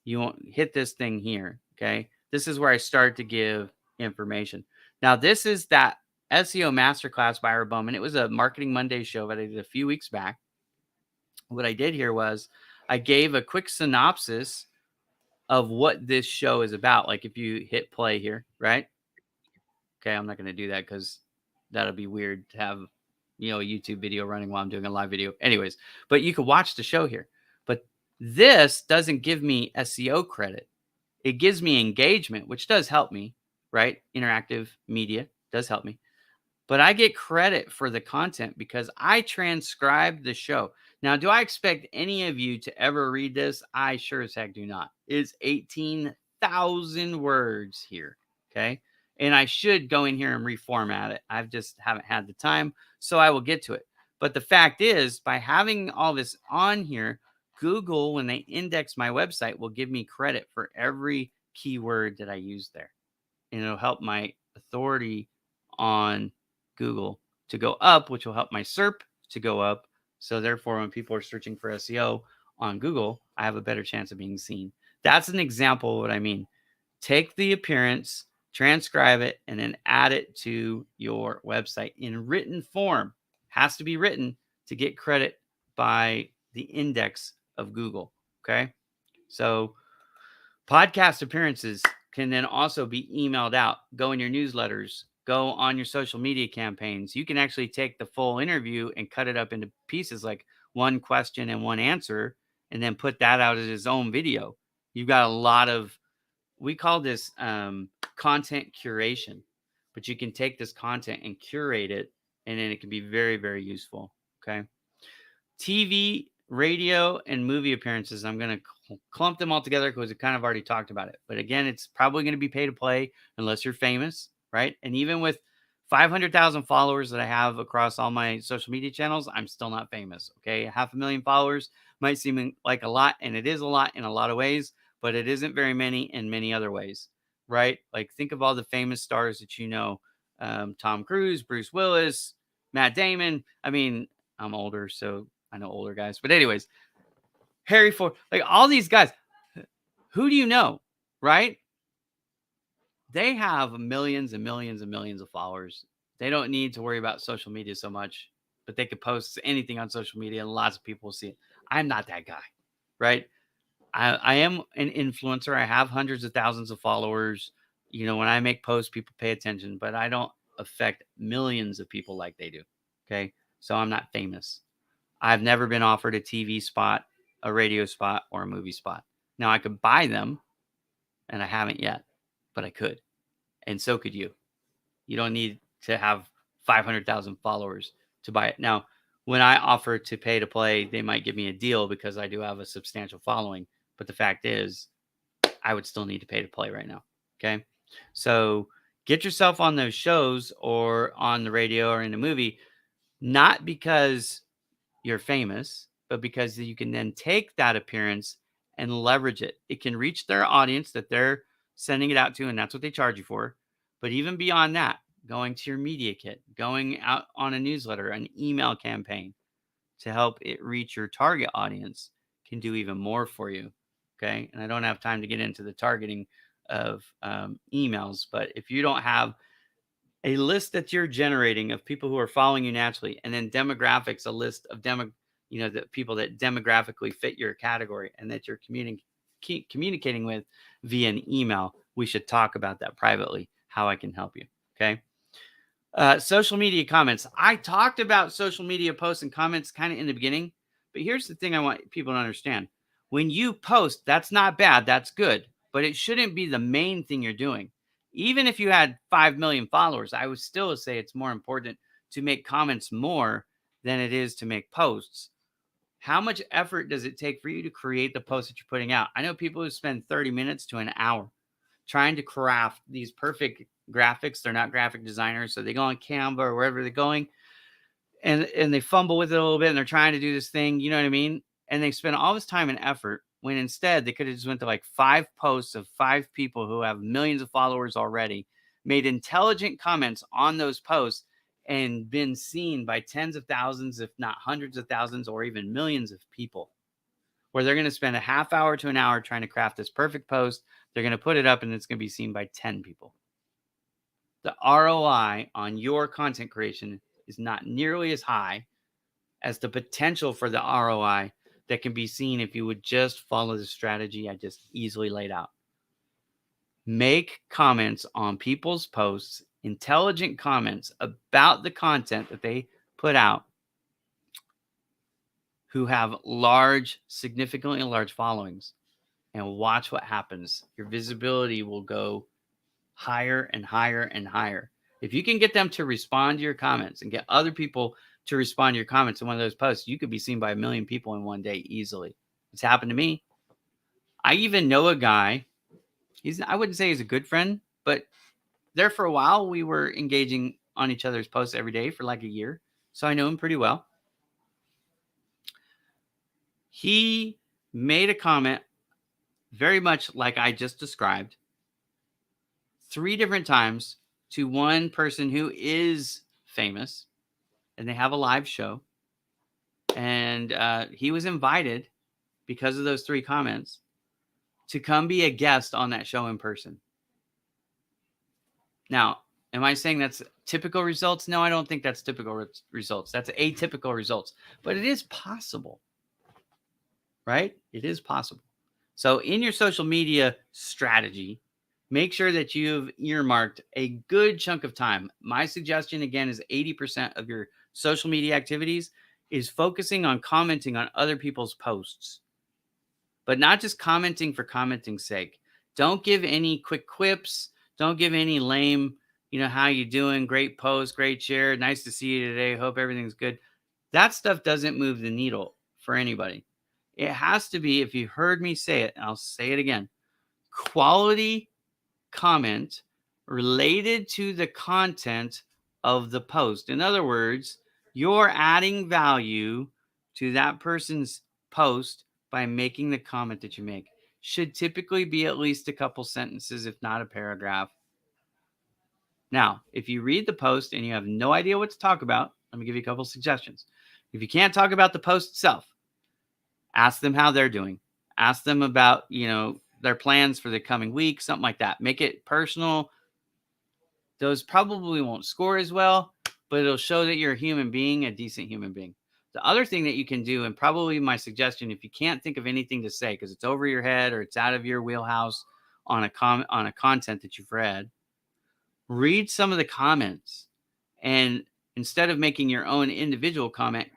you won't hit this thing here, okay? This is where I start to give information. Now, this is that SEO Masterclass by Ira Bowman. It was a Marketing Monday show that I did a few weeks back. What I did here was I gave a quick synopsis of what this show is about. Like if you hit play here, right? Okay, I'm not going to do that because that'll be weird to have, a YouTube video running while I'm doing a live video. Anyways, but you can watch the show here. But this doesn't give me SEO credit. It gives me engagement, which does help me, right? Interactive media does help me. but I get credit for the content because I transcribed the show. Now, do I expect any of you to ever read this? I sure as heck do not. It's 18,000 words here. Okay. And I should go in here and reformat it. I've just haven't had the time. So I will get to it. But the fact is, by having all this on here, Google, when they index my website, will give me credit for every keyword that I use there. And it'll help my authority on Google to go up, which will help my SERP to go up. So therefore, when people are searching for SEO on Google, I have a better chance of being seen. That's an example of what I mean. Take the appearance, transcribe it, and then add it to your website in written form. Has to be written to get credit by the index of Google. Okay. So podcast appearances can then also be emailed out, go in your newsletters, go on your social media campaigns. You can actually take the full interview and cut it up into pieces like one question and one answer, and then put that out as its own video. You've got a lot of, we call this content curation, but you can take this content and curate it, and then it can be very, very useful. Okay. TV, radio, and movie appearances. I'm going to clump them all together because we kind of already talked about it. But again, it's probably going to be pay to play unless you're famous, right? And even with 500,000 followers that I have across all my social media channels, I'm still not famous. Okay. 500,000 followers might seem like a lot, and it is a lot in a lot of ways, but it isn't very many in many other ways, right? Like think of all the famous stars that you know, Tom Cruise, Bruce Willis, Matt Damon. I mean, I'm older, so I know older guys, but anyways, Harry Ford, like all these guys, who do you know, right? They have millions and millions and millions of followers. They don't need to worry about social media so much, but they could post anything on social media and lots of people will see it. I'm not that guy, right? I am an influencer. I have hundreds of thousands of followers. You know, when I make posts, people pay attention, but I don't affect millions of people like they do. Okay. So I'm not famous. I've never been offered a TV spot, a radio spot, or a movie spot. Now I could buy them, and I haven't yet, but I could. And so could you. You don't need to have 500,000 followers to buy it. Now, when I offer to pay to play, they might give me a deal because I do have a substantial following. But the fact is, I would still need to pay to play right now. Okay. So get yourself on those shows or on the radio or in a movie, not because you're famous, but because you can then take that appearance and leverage it. It can reach their audience that they're sending it out to, and that's what they charge you for. But even beyond that, going to your media kit, going out on a newsletter, an email campaign to help it reach your target audience can do even more for you. Okay. And I don't have time to get into the targeting of emails, but if you don't have a list that you're generating of people who are following you naturally, and then demographics, a list of the people that demographically fit your category and that you're communicating with via an email. We should talk about that privately, how I can help you. Okay. Social media comments. I talked about social media posts and comments kind of in the beginning, but here's the thing I want people to understand. When you post, that's not bad. That's good, but it shouldn't be the main thing you're doing. Even if you had 5 million followers, I would still say it's more important to make comments more than it is to make posts. How much effort does it take for you to create the post that you're putting out? I know people who spend 30 minutes to an hour trying to craft these perfect graphics. They're not graphic designers, so they go on Canva or wherever they're going, and they fumble with it a little bit, and they're trying to do this thing, you know what I mean? And they spend all this time and effort when instead they could have just went to like 5 posts of 5 people who have millions of followers already, made intelligent comments on those posts, and been seen by tens of thousands, if not hundreds of thousands, or even millions of people. Where they're going to spend a half hour to an hour trying to craft this perfect post. They're going to put it up and it's going to be seen by 10 people. The ROI on your content creation is not nearly as high as the potential for the ROI that can be seen if you would just follow the strategy I just easily laid out. Make comments on people's posts, intelligent comments about the content that they put out, who have significantly large followings, and watch what happens. Your visibility will go higher and higher and higher. If you can get them to respond to your comments and get other people to respond to your comments in one of those posts, you could be seen by 1 million people in one day easily. It's happened to me. I even know a guy. I wouldn't say he's a good friend, but there for a while we were engaging on each other's posts every day for like a year. So I know him pretty well. He made a comment very much like I just described 3 different times to one person who is famous, and they have a live show. And he was invited because of those 3 comments to come be a guest on that show in person. Now, am I saying that's typical results? No, I don't think that's typical results. That's atypical results, but it is possible, right? It is possible. So in your social media strategy, make sure that you've earmarked a good chunk of time. My suggestion, again, is 80% of your social media activities is focusing on commenting on other people's posts, but not just commenting for commenting's sake. Don't give any quick quips. Don't give any lame, how you doing? Great post, great share. Nice to see you today. Hope everything's good. That stuff doesn't move the needle for anybody. It has to be, if you heard me say it, and I'll say it again, quality comment related to the content of the post. In other words, you're adding value to that person's post by making the comment that you make. Should typically be at least a couple sentences, if not a paragraph. Now, if you read the post and you have no idea what to talk about, let me give you a couple suggestions. If you can't talk about the post itself, ask them how they're doing. Ask them about, their plans for the coming week, something like that. Make it personal. Those probably won't score as well, but it'll show that you're a human being, a decent human being. The other thing that you can do, and probably my suggestion, if you can't think of anything to say because it's over your head or it's out of your wheelhouse on a content that you've read some of the comments, and instead of making your own individual comment,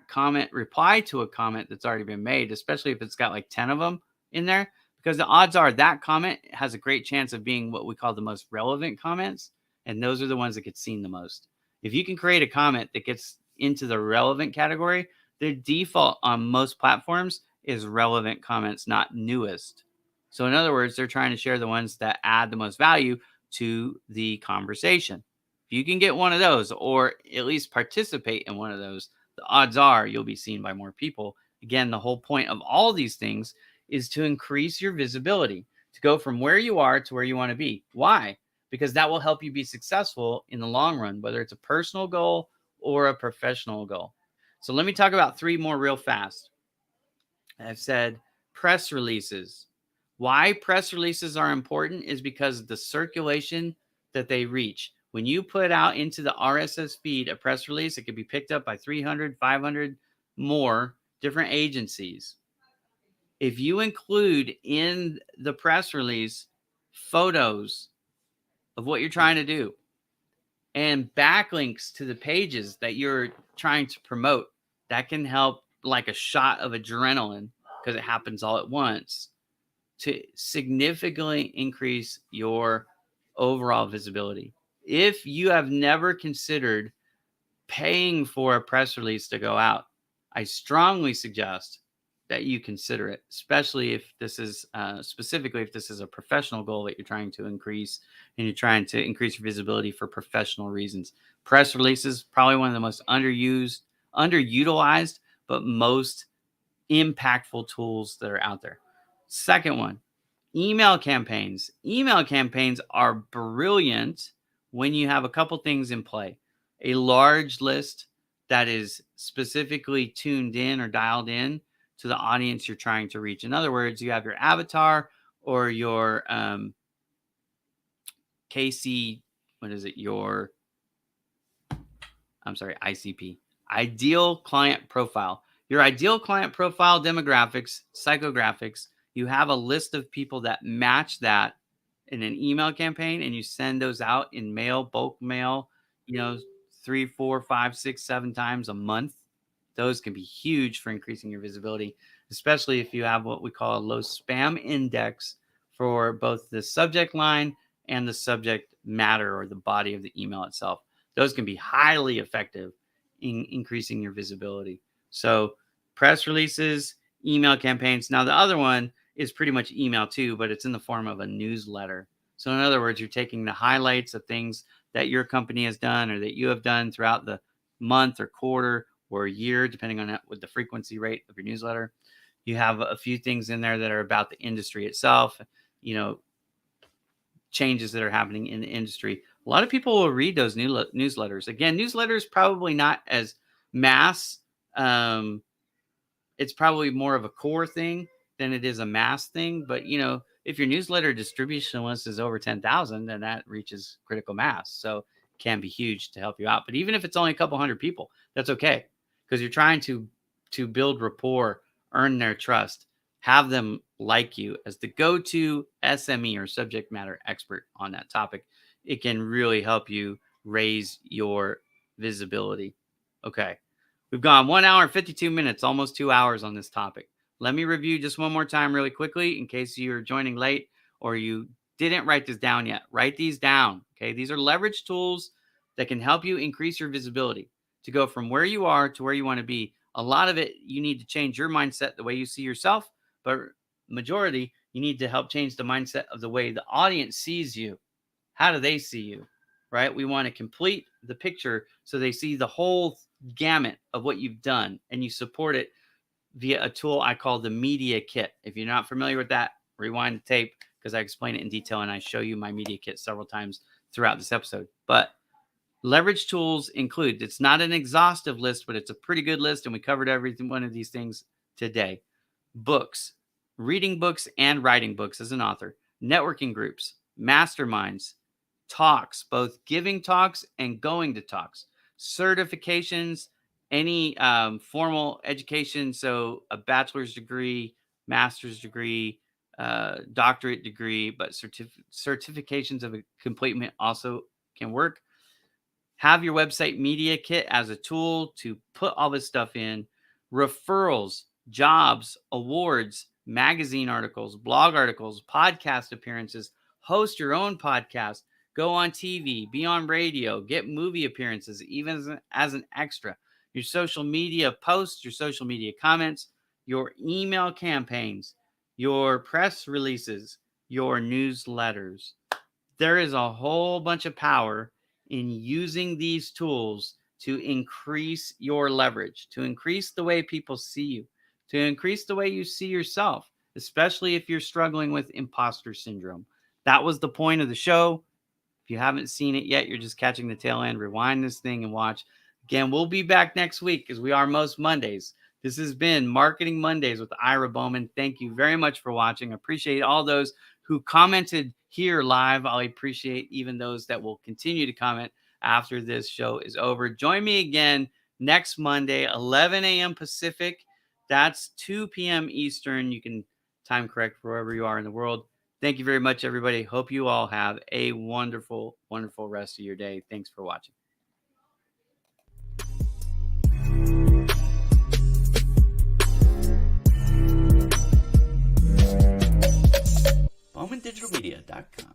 reply to a comment that's already been made, especially if it's got like 10 of them in there, because the odds are that comment has a great chance of being what we call the most relevant comments. And those are the ones that get seen the most. If you can create a comment that gets into the relevant category, the default on most platforms is relevant comments, not newest. So in other words, they're trying to share the ones that add the most value to the conversation. If you can get one of those, or at least participate in one of those, the odds are you'll be seen by more people. Again, the whole point of all these things is to increase your visibility, to go from where you are to where you want to be. Why? Because that will help you be successful in the long run, whether it's a personal goal or a professional goal. So let me talk about 3 more real fast. I've said press releases. Why press releases are important is because of the circulation that they reach. When you put out into the RSS feed a press release, it can be picked up by 300, 500 more different agencies. If you include in the press release photos of what you're trying to do and backlinks to the pages that you're trying to promote, that can help like a shot of adrenaline, because it happens all at once, to significantly increase your overall visibility. If you have never considered paying for a press release to go out, I strongly suggest that you consider it, especially if this is specifically if this is a professional goal that you're trying to increase and you're trying to increase your visibility for professional reasons. Press releases, probably one of the most underutilized, but most impactful tools that are out there. Second one, email campaigns. Email campaigns are brilliant when you have a couple things in play. A large list that is specifically tuned in or dialed in to the audience you're trying to reach. In other words, you have your avatar or your KC, ICP, ideal client profile. Your ideal client profile demographics, psychographics, you have a list of people that match that in an email campaign, and you send those out in mail, bulk mail, 3, 4, 5, 6, 7 times a month. Those can be huge for increasing your visibility, especially if you have what we call a low spam index for both the subject line and the subject matter or the body of the email itself. those can be highly effective in increasing your visibility. So press releases, email campaigns. Now the other one is pretty much email too, but it's in the form of a newsletter. So in other words, you're taking the highlights of things that your company has done or that you have done throughout the month or quarter or year, depending on what the frequency rate of your newsletter. You have a few things in there that are about the industry itself, changes that are happening in the industry. A lot of people will read those newsletters. Again, newsletters probably not as mass. It's probably more of a core thing than it is a mass thing. But if your newsletter distribution list is over 10,000, then that reaches critical mass. So it can be huge to help you out. But even if it's only a couple hundred people, that's okay, because you're trying to build rapport, earn their trust, have them like you as the go-to SME or subject matter expert on that topic. It can really help you raise your visibility. Okay. We've gone 1 hour and 52 minutes, almost 2 hours on this topic. Let me review just one more time really quickly in case you're joining late or you didn't write this down yet. Write these down. Okay. These are leverage tools that can help you increase your visibility to go from where you are to where you want to be. A lot of it, you need to change your mindset, the way you see yourself, but majority, you need to help change the mindset of the way the audience sees you. How do they see you, right? We want to complete the picture so they see the whole gamut of what you've done, and you support it via a tool I call the Media Kit. If you're not familiar with that, rewind the tape because I explain it in detail and I show you my Media Kit several times throughout this episode. But leverage tools include, it's not an exhaustive list, but it's a pretty good list, and we covered every one of these things today. Books, reading books and writing books as an author, networking groups, masterminds, talks, both giving talks and going to talks, certifications, any formal education, so a bachelor's degree, master's degree, doctorate degree, but certifications of completion also can work. Have your website Media Kit as a tool to put all this stuff in. Referrals, jobs, awards, magazine articles, blog articles, podcast appearances, host your own podcast, go on TV, be on radio, get movie appearances, even as an extra. Your social media posts, your social media comments, your email campaigns, your press releases, your newsletters. There is a whole bunch of power in using these tools to increase your leverage, to increase the way people see you, to increase the way you see yourself, especially if you're struggling with imposter syndrome. That was the point of the show. If you haven't seen it yet, you're just catching the tail end. Rewind this thing and watch. Again, we'll be back next week as we are most Mondays. This has been Marketing Mondays with Ira Bowman. Thank you very much for watching. I appreciate all those who commented here live. I appreciate even those that will continue to comment after this show is over. Join me again next Monday, 11 a.m. Pacific. That's 2 p.m. Eastern. You can time correct wherever you are in the world. Thank you very much, everybody. Hope you all have a wonderful, wonderful rest of your day. Thanks for watching. BowmanDigitalMedia.com